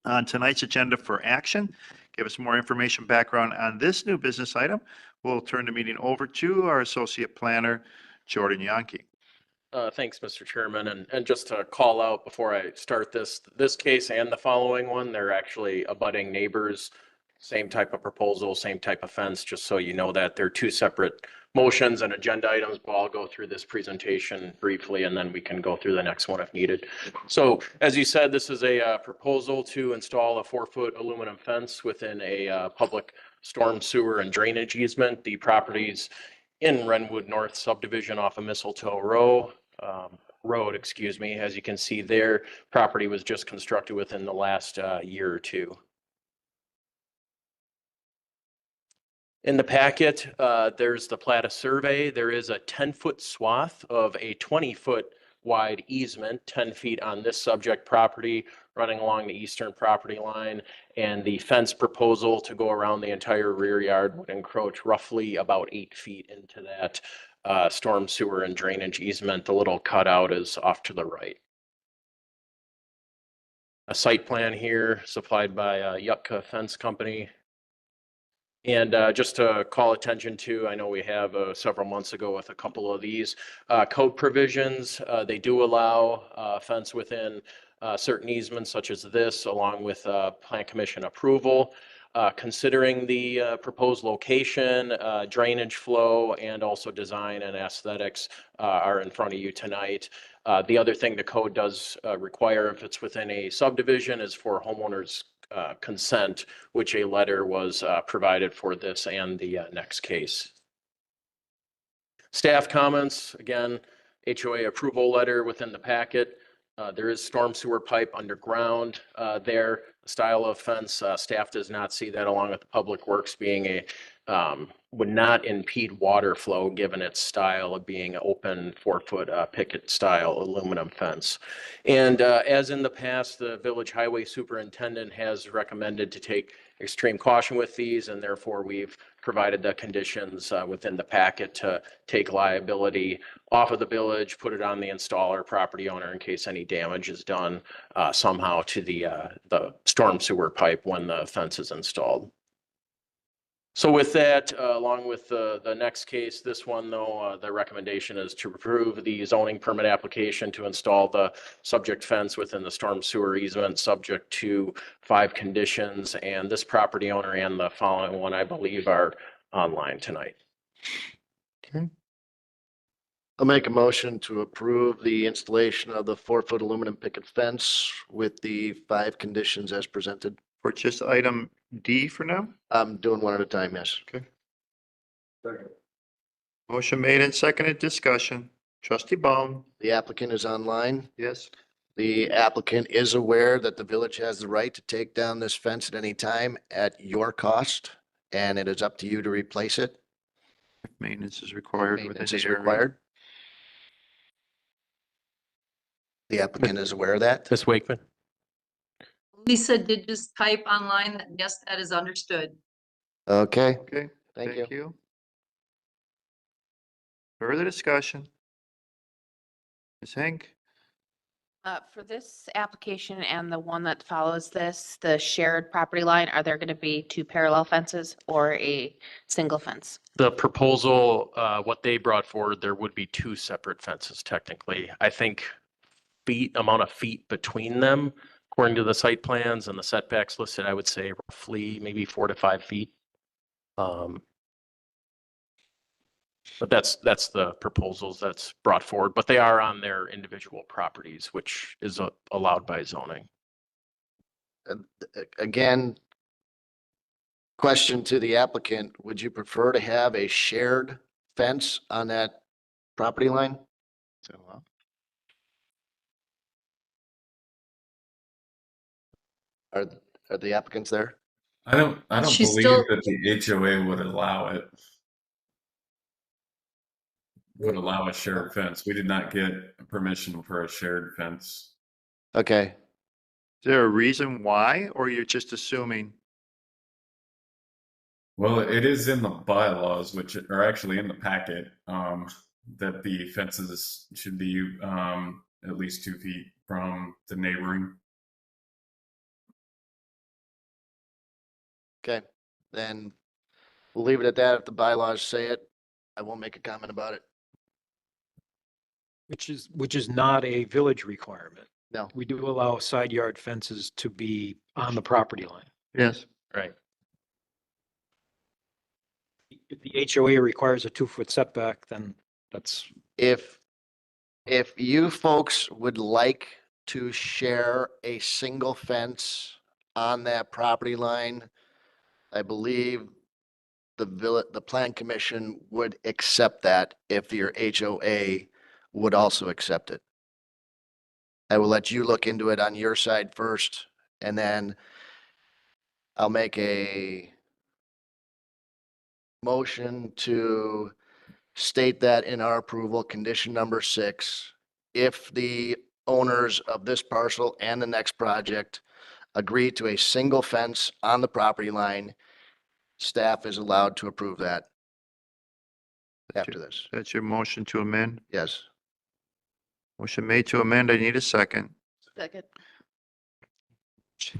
On tonight's agenda for action, give us more information background on this new business item. We'll turn the meeting over to our associate planner, Jordan Yankee. Thanks, Mr. Chairman. And just to call out before I start this case and the following one, they're actually abutting neighbors, same type of proposal, same type of fence, just so you know that they're two separate motions and agenda items, but I'll go through this presentation briefly and then we can go through the next one if needed. So as you said, this is a proposal to install a 4-foot aluminum fence within a public storm sewer and drainage easement. The properties in Renwood North subdivision off of Mistletoe Road, excuse me. As you can see there, property was just constructed within the last year or two. In the packet, there's the Plata survey. There is a 10-foot swath of a 20-foot wide easement, 10 feet on this subject property, running along the eastern property line. And the fence proposal to go around the entire rear yard would encroach roughly about 8 feet into that storm sewer and drainage easement. The little cutout is off to the right. A site plan here supplied by Yutka Fence Company. And just to call attention to, I know we have several months ago with a couple of these code provisions. They do allow fence within certain easements such as this, along with Plan Commission approval. Considering the proposed location, drainage flow, and also design and aesthetics are in front of you tonight. The other thing the code does require if it's within a subdivision is for homeowners' consent, which a letter was provided for this and the next case. Staff comments, again, HOA approval letter within the packet. There is storm sewer pipe underground there. The style of fence, staff does not see that, along with the Public Works being a, would not impede water flow given its style of being open 4-foot picket style aluminum fence. And as in the past, the village highway superintendent has recommended to take extreme caution with these, and therefore we've provided the conditions within the packet to take liability off of the village, put it on the installer property owner in case any damage is done somehow to the storm sewer pipe when the fence is installed. So with that, along with the next case, this one though, the recommendation is to approve the zoning permit application to install the subject fence within the storm sewer easement, subject to 5 conditions. And this property owner and the following one, I believe, are online tonight. Okay. I'll make a motion to approve the installation of the 4-foot aluminum picket fence with the 5 conditions as presented. For just item D for now? I'm doing one at a time, yes. Okay. Motion made and seconded. Discussion. Trustee Baum. The applicant is online. Yes. The applicant is aware that the village has the right to take down this fence at any time at your cost, and it is up to you to replace it. If maintenance is required within Maintenance the is area. required. The applicant is aware of that. Ms. Wakeman? Lisa did just type online that yes, that is understood. Okay, Okay. thank you. Further discussion? Ms. Hank? For this application and the one that follows this, the shared property line, are there going to be 2 parallel fences or a single fence? The proposal, what they brought forward, there would be 2 separate fences technically. I think amount of feet between them, according to the site plans and the setbacks listed, I would say roughly maybe 4 to 5 feet. But that's the proposals that's brought forward, but they are on their individual properties, which is allowed by zoning. Again, question to the applicant, would you prefer to have a shared fence on that property line? Are the applicants there? I don't She's believe still- that the HOA would allow it. Would allow a shared fence. We did not get permission for a shared fence. Okay, Is there a reason why, or you're just assuming? Well, it is in the bylaws, which are actually in the packet, that the fences should be at least 2 feet from the neighboring. okay, then we'll leave it at that. If the bylaws say it, I won't make a comment about it. Which is not a village requirement. No. We do allow side yard fences to be on the property line. Yes. Right. If the HOA requires a 2-foot setback, then that's, If you folks would like to share a single fence on that property line, I believe the plan commission would accept that if your HOA would also accept it. I will let you look into it on your side first, and then I'll make a motion to state that in our approval, condition number 6, if the owners of this parcel and the next project agree to a single fence on the property line, staff is allowed to approve that after this. That's your motion to amend? Yes. Motion made to amend. I need a second. Second.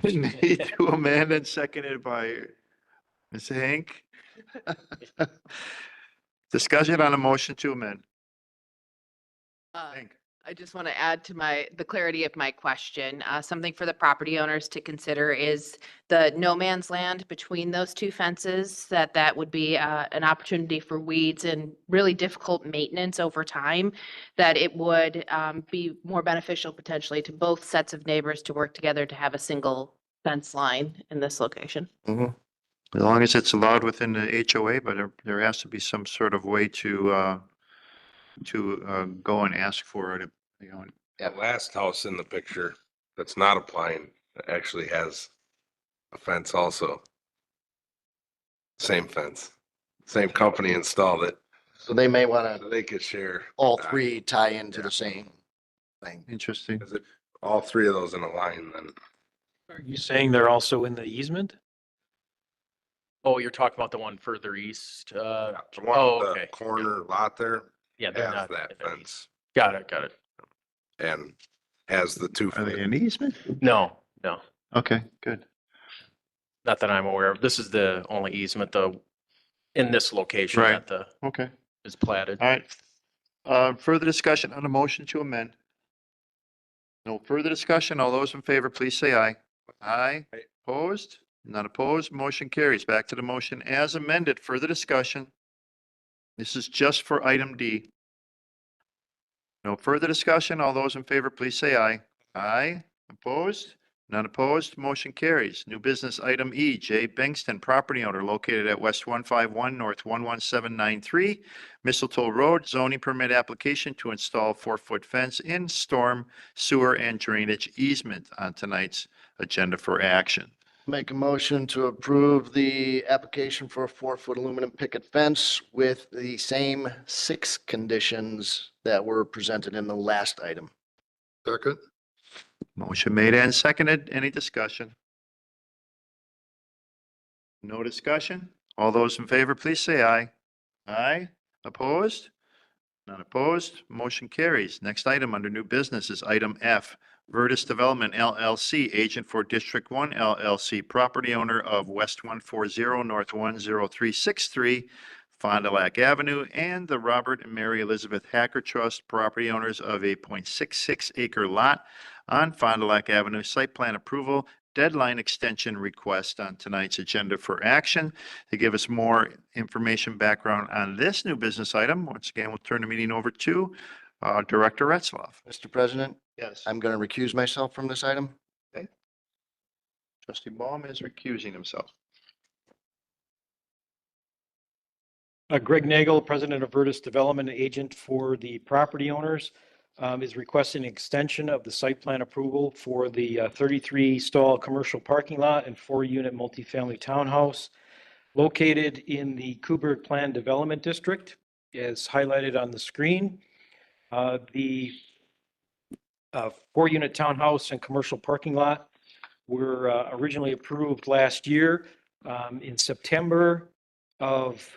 Made to amend and seconded by Ms. Hank. Discussion on a motion to amend. Hank. I just want to add to the clarity of my question. Something for the property owners to consider is the no man's land between those two fences, that would be an opportunity for weeds and really difficult maintenance over time, that it would be more beneficial potentially to both sets of neighbors to work together to have a single fence line in this location. Mhm. As long as it's allowed within the HOA, but there has to be some sort of way to go and ask for it, you know. The last house in the picture that's not applying actually has a fence also. Same fence, same company installed it. So they may want to, They could share. all three tie into the same thing. Interesting. Is it all three of those in a line then? are you saying they're also in the easement? Oh, you're talking about the one further east? The one Oh, with okay. the corner lot there Yeah, they're has not. that fence Got it. and has the 2 Are they foot. in easement? No. Okay, good. Not that I'm aware of. This is the only easement in this location Right. that Okay. is platted. All right. Further discussion on a motion to amend? No further discussion. All those in favor, please say aye. Aye. Aye. Opposed? None opposed. Motion carries. Back to the motion as amended. Further discussion. This is just for item D. No further discussion. All those in favor, please say aye. Aye. Opposed? None opposed. Motion carries. New business item E, J. Bengston, property owner located at West 151 North 11793, Mistletoe Road, zoning permit application to install 4-foot fence in storm, sewer, and drainage easement on tonight's agenda for action. Make a motion to approve the application for a 4-foot aluminum picket fence with the same 6 conditions that were presented in the last item. Second? Motion made and seconded. Any discussion? No discussion? All those in favor, please say aye. Aye. Opposed? None opposed. Motion carries. Next item under new business is item F. Vertus Development LLC, agent for District 1 LLC, property owner of West 140 North 10363, Fond du Lac Avenue, and the Robert and Mary Elizabeth Hacker Trust, property owners of a 0.66 acre lot on Fond du Lac Avenue, site plan approval, deadline extension request on tonight's agenda for action. To give us more information background on this new business item, once again, we'll turn the meeting over to Director Retzloff. Mr. President, Yes. I'm going to recuse myself from this item. Trustee Baum is recusing himself. Greg Nagel, President of Vertus Development, agent for the property owners, is requesting an extension of the site plan approval for the 33 stall commercial parking lot and 4-unit multifamily townhouse located in the Kuberg Plan Development District, as highlighted on the screen. The 4-unit townhouse and commercial parking lot were originally approved last year. In September of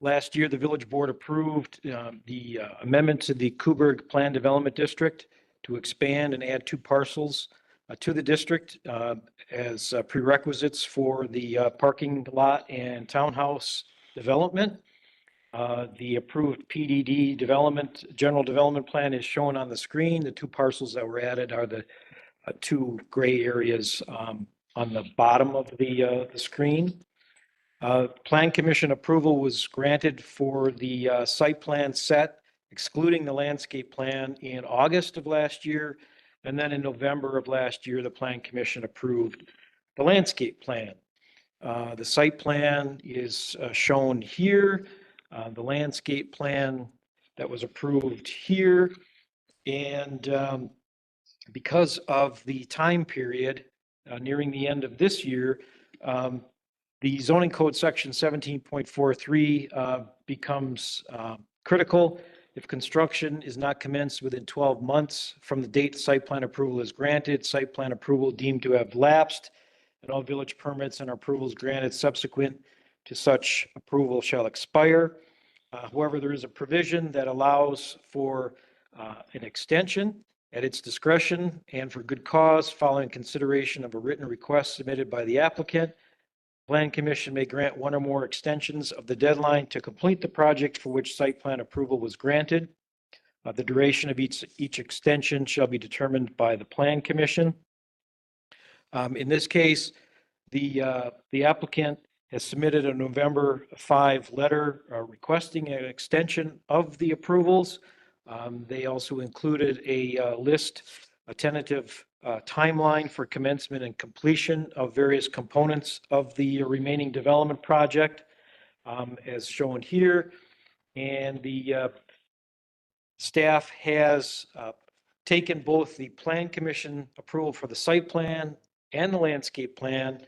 last year, the village board approved the amendment to the Kuberg Plan Development District to expand and add 2 parcels to the district as prerequisites for the parking lot and townhouse development. The approved PDD development, general development plan is shown on the screen. The 2 parcels that were added are the 2 gray areas on the bottom of the screen. Plan Commission approval was granted for the site plan set, excluding the landscape plan, in August of last year. And then in November of last year, the Plan Commission approved the landscape plan. The site plan is shown here. The landscape plan that was approved here. And because of the time period nearing the end of this year, the zoning code section 17.43 becomes critical. If construction is not commenced within 12 months from the date site plan approval is granted, site plan approval deemed to have lapsed, and all village permits and approvals granted subsequent to such approval shall expire. However, there is a provision that allows for an extension at its discretion and for good cause following consideration of a written request submitted by the applicant. Plan Commission may grant one or more extensions of the deadline to complete the project for which site plan approval was granted. The duration of each extension shall be determined by the Plan Commission. In this case, the applicant has submitted a November 5 letter requesting an extension of the approvals. They also included a list, a tentative timeline for commencement and completion of various components of the remaining development project, as shown here. And the staff has taken both the Plan Commission approval for the site plan and the landscape plan,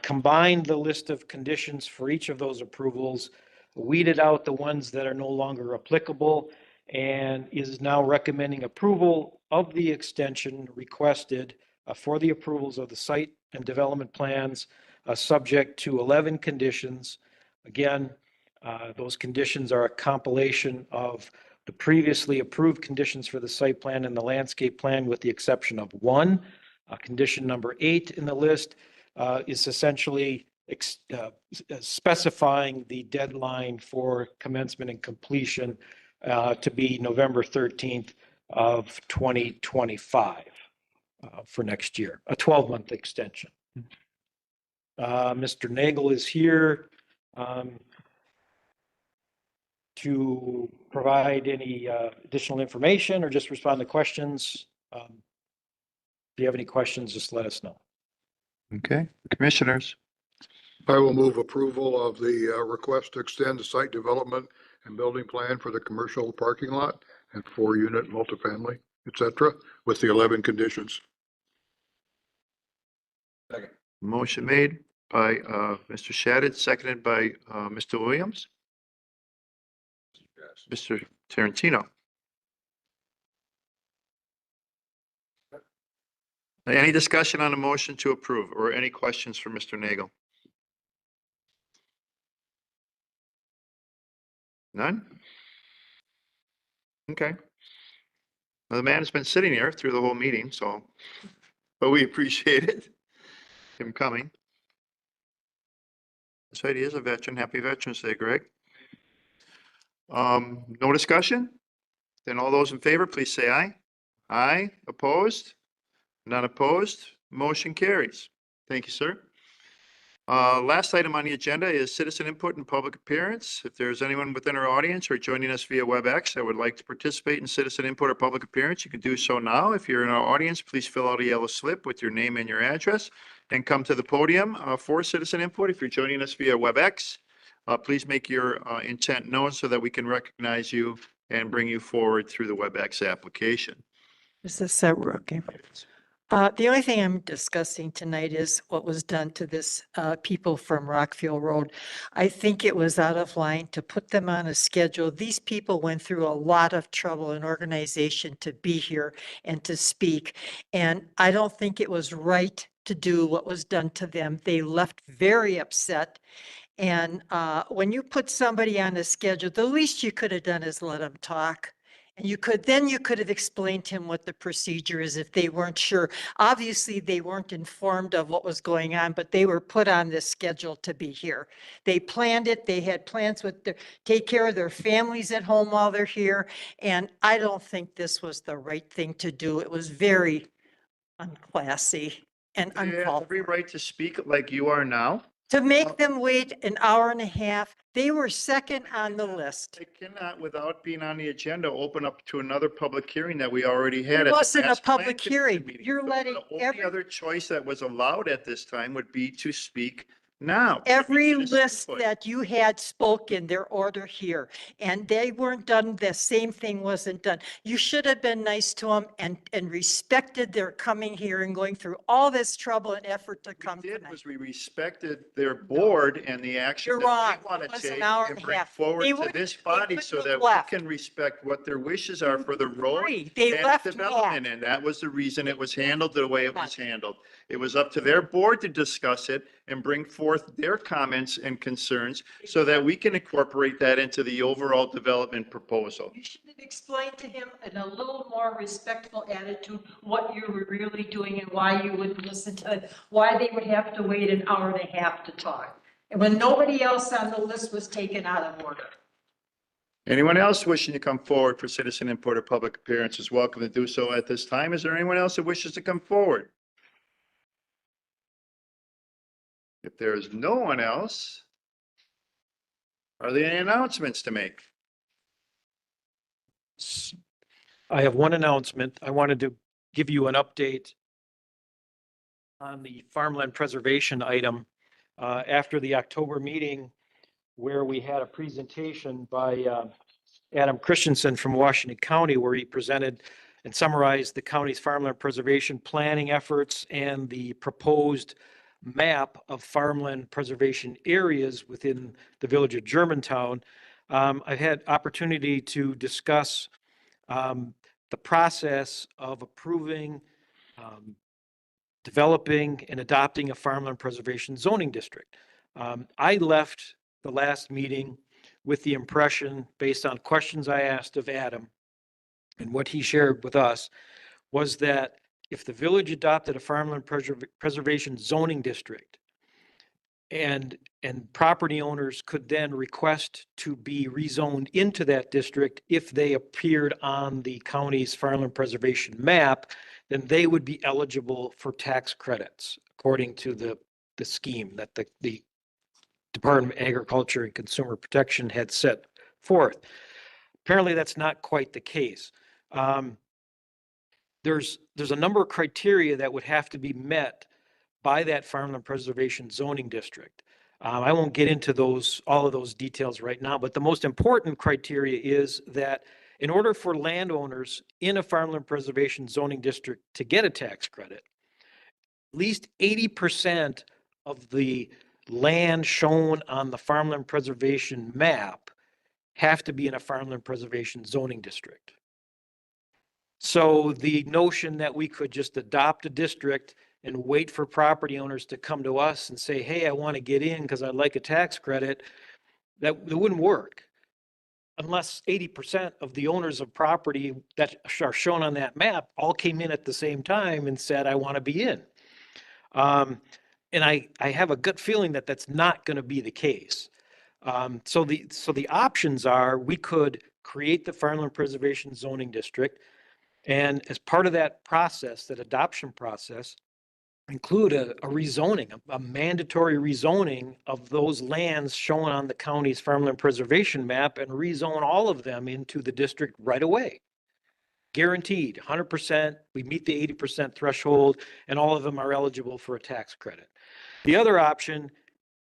combined the list of conditions for each of those approvals, weeded out the ones that are no longer applicable, and is now recommending approval of the extension requested for the approvals of the site and development plans, subject to 11 conditions. Again, those conditions are a compilation of the previously approved conditions for the site plan and the landscape plan, with the exception of one. Condition number 8 in the list is essentially specifying the deadline for commencement and completion to be November 13th of 2025 for next year, a 12-month extension. Mr. Nagel is here to provide any additional information or just respond to questions. If you have any questions, just let us know. Okay, commissioners. I will move approval of the request to extend the site development and building plan for the commercial parking lot and 4-unit multifamily, et cetera, with the 11 conditions. Second. Motion made by Mr. Shadid, seconded by Mr. Williams. Mr. Tarantino. Any discussion on the motion to approve or any questions for Mr. Nagel? None? Okay. Well, the man has been sitting here through the whole meeting, so, but we appreciate it, him coming. That's right, he is a veteran. Happy Veterans Day, Greg. No discussion? Then all those in favor, please say aye. Aye. Opposed? None opposed. Motion carries. Thank you, sir. Last item on the agenda is citizen input and public appearance. If there's anyone within our audience or joining us via WebEx that would like to participate in citizen input or public appearance, you can do so now. If you're in our audience, please fill out a yellow slip with your name and your address and come to the podium for citizen input. If you're joining us via WebEx, please make your intent known so that we can recognize you and bring you forward through the WebEx application. Is this okay? The only thing I'm discussing tonight is what was done to this people from Rockfield Road. I think it was out of line to put them on a schedule. These people went through a lot of trouble and organization to be here and to speak. And I don't think it was right to do what was done to them. They left very upset. And when you put somebody on a schedule, the least you could have done is let them talk. And you could have explained to him what the procedure is if they weren't sure. Obviously, they weren't informed of what was going on, but they were put on this schedule to be here. They planned it. They had plans with take care of their families at home while they're here. And I don't think this was the right thing to do. It was very unclassy and You have uncalled every for. right to speak like you are now. to make them wait an hour and a half. They were second on the list. I cannot, without being on the agenda, open up to another public hearing that we already had. It at the wasn't a last Plan public Commission hearing. meeting. You're So letting the only every, other choice that was allowed at this time would be to speak now. every Citizen list input. that you had spoke in their order here, and they weren't done. The same thing wasn't done. You should have been nice to them and respected their coming here and going through all this trouble and effort to come Did tonight. was we respected their board and the action You're that wrong. they want It to was an take hour and and a bring half. forward They to wouldn't- this they body wouldn't so have that left. we can respect what their wishes are for the road Agree. They and left development. And that was the reason it was handled the way it was handled. It was up to their board to discuss it and bring forth their comments and concerns so that we can incorporate that into the overall development proposal. You should have explained to him in a little more respectful attitude what you were really doing and why you wouldn't listen to it, why they would have to wait an hour and a half to talk. And when nobody else on the list was taken out of order. Anyone else wishing to come forward for citizen input or public appearance is welcome to do so at this time. Is there anyone else that wishes to come forward? If there is no one else, are there any announcements to make? I have one announcement. I wanted to give you an update on the farmland preservation item after the October meeting where we had a presentation by Adam Christensen from Washington County, where he presented and summarized the county's farmland preservation planning efforts and the proposed map of farmland preservation areas within the village of Germantown. I've had opportunity to discuss the process of approving, developing and adopting a farmland preservation zoning district. I left the last meeting with the impression, based on questions I asked of Adam and what he shared with us, was that if the village adopted a farmland preservation zoning district and property owners could then request to be rezoned into that district if they appeared on the county's farmland preservation map, then they would be eligible for tax credits according to the scheme that the Department of Agriculture and Consumer Protection had set forth. Apparently, that's not quite the case. There's a number of criteria that would have to be met by that farmland preservation zoning district. I won't get into all of those details right now, but the most important criteria is that in order for landowners in a farmland preservation zoning district to get a tax credit, at least 80% of the land shown on the farmland preservation map have to be in a farmland preservation zoning district. So the notion that we could just adopt a district and wait for property owners to come to us and say, hey, I want to get in because I'd like a tax credit, that wouldn't work. Unless 80% of the owners of property that are shown on that map all came in at the same time and said, I want to be in. And I have a gut feeling that that's not going to be the case. So the options are, we could create the farmland preservation zoning district, and as part of that process, that adoption process, include a rezoning, a mandatory rezoning of those lands shown on the county's farmland preservation map, and rezone all of them into the district right away. Guaranteed, 100%, we meet the 80% threshold, and all of them are eligible for a tax credit. The other option,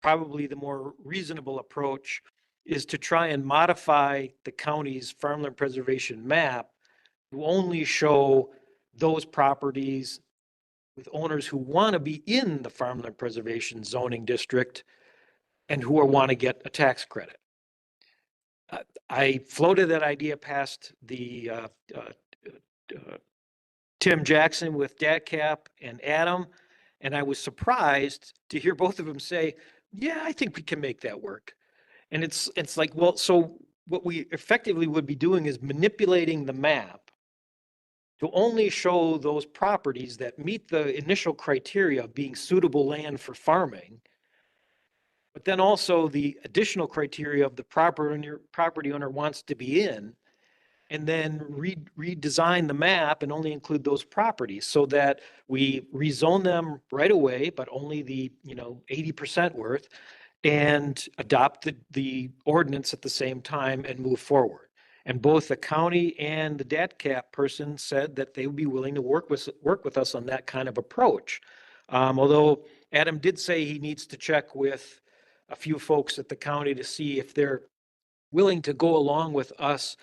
probably the more reasonable approach, is to try and modify the county's farmland preservation map to only show those properties with owners who want to be in the farmland preservation zoning district and who want to get a tax credit. I floated that idea past the Tim Jackson with DATCAP and Adam, and I was surprised to hear both of them say, yeah, I think we can make that work. And it's like, well, so what we effectively would be doing is manipulating the map to only show those properties that meet the initial criteria of being suitable land for farming, but then also the additional criteria of the property owner wants to be in, and then redesign the map and only include those properties so that we rezone them right away, but only the, 80% worth, and adopt the ordinance at the same time and move forward. And both the county and the DATCAP person said that they would be willing to work with us on that kind of approach. Although Adam did say he needs to check with a few folks at the county to see if they're willing to go along with us,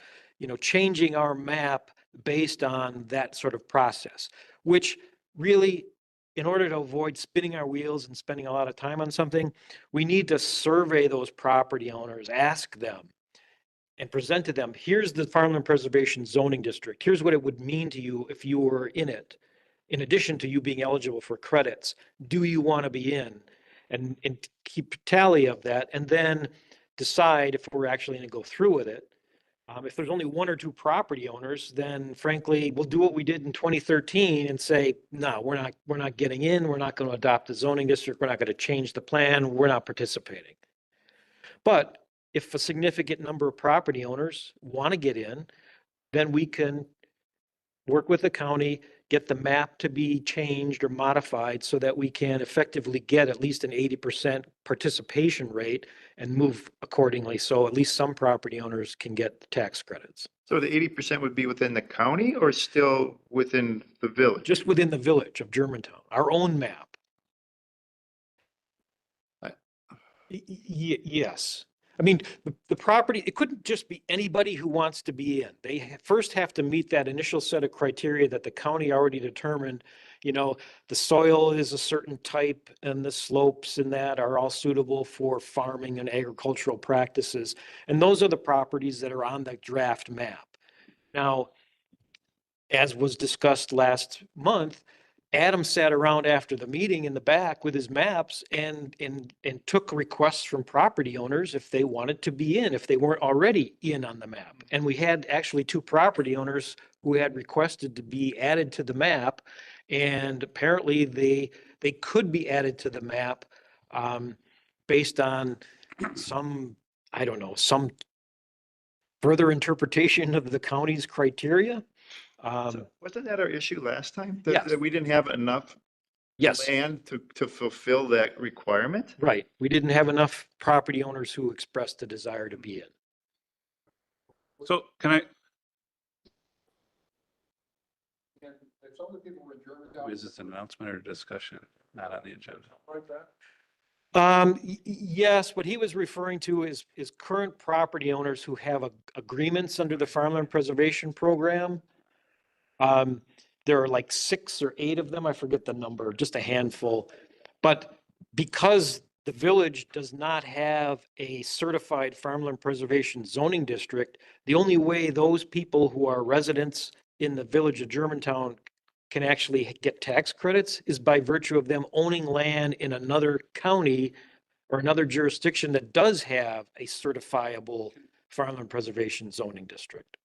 changing our map based on that sort of process, which really, in order to avoid spinning our wheels and spending a lot of time on something, we need to survey those property owners, ask them, and present to them, here's the Farmland Preservation Zoning District. Here's what it would mean to you if you were in it. In addition to you being eligible for credits, do you want to be in? And keep tally of that, and then decide if we're actually going to go through with it. If there's only one or two property owners, then frankly, we'll do what we did in 2013 and say, no, we're not getting in. We're not going to adopt the zoning district. We're not going to change the plan. We're not participating. But if a significant number of property owners want to get in, then we can work with the county, get the map to be changed or modified so that we can effectively get at least an 80% participation rate and move accordingly. So at least some property owners can get the tax credits. So the 80% would be within the county or still within the village? Just within the village of Germantown, our own map. Yes. I mean, the property, it couldn't just be anybody who wants to be in. They first have to meet that initial set of criteria that the county already determined. The soil is a certain type and the slopes and that are all suitable for farming and agricultural practices. And those are the properties that are on the draft map. Now, as was discussed last month, Adam sat around after the meeting in the back with his maps and took requests from property owners if they wanted to be in, if they weren't already in on the map. And we had actually two property owners who had requested to be added to the map. And apparently they could be added to the map based on some further interpretation of the county's criteria. So wasn't that our issue last time? Yes. That we didn't have enough land to fulfill that requirement? Right. We didn't have enough property owners who expressed the desire to be in. So can I? Is this an announcement or discussion? Not on the agenda. Yes, what he was referring to is current property owners who have agreements under the Farmland Preservation Program. There are like 6 or 8 of them. I forget the number, just a handful. But because the village does not have a certified farmland preservation zoning district, the only way those people who are residents in the village of Germantown can actually get tax credits is by virtue of them owning land in another county or another jurisdiction that does have a certifiable farmland preservation zoning district.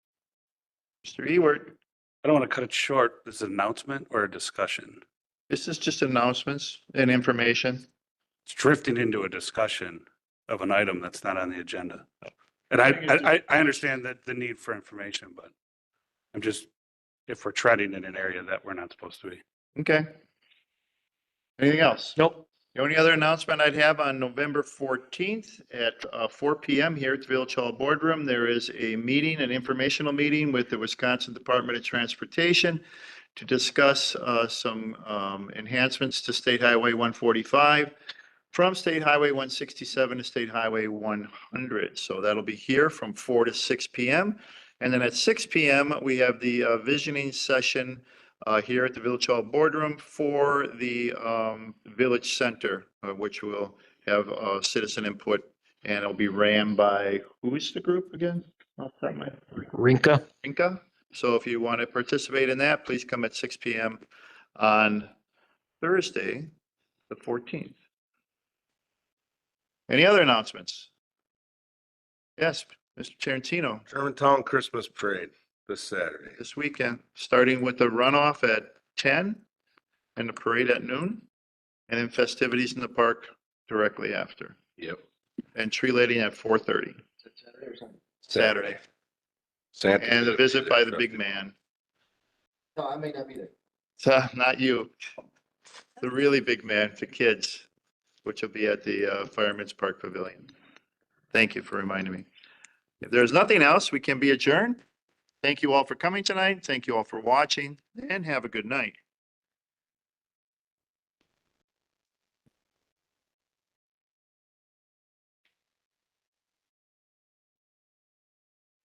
Mr. Ewert. I don't want to cut it short. This is an announcement or a discussion? This is just announcements and information. It's drifting into a discussion of an item that's not on the agenda. And I understand that the need for information, but I'm just, if we're treading in an area that we're not supposed to be. Okay. Anything else? Nope. The only other announcement I'd have on November 14th at 4 p.m. here at the Village Hall Boardroom, there is a meeting, an informational meeting with the Wisconsin Department of Transportation to discuss some enhancements to State Highway 145 from State Highway 167 to State Highway 100. So that'll be here from 4 to 6 p.m. And then at 6 p.m., we have the visioning session here at the Village Hall Boardroom for the Village Center, which will have citizen input, and it'll be ran by, who's the group again? Rinka. Rinka. So if you want to participate in that, please come at 6 p.m. on Thursday, the 14th. Any other announcements? Yes, Mr. Tarantino. Germantown Christmas Parade this Saturday. This weekend, starting with the runoff at 10 and the parade at noon, and then festivities in the park directly after. Yep. And tree lighting at 4:30. Saturday. Santa And a did visit by the truck. big man. No, I may not be there. Not you. The really big man for kids, which will be at the Fireman's Park Pavilion. Thank you for reminding me. If there's nothing else, we can be adjourned. Thank you all for coming tonight. Thank you all for watching, and have a good night.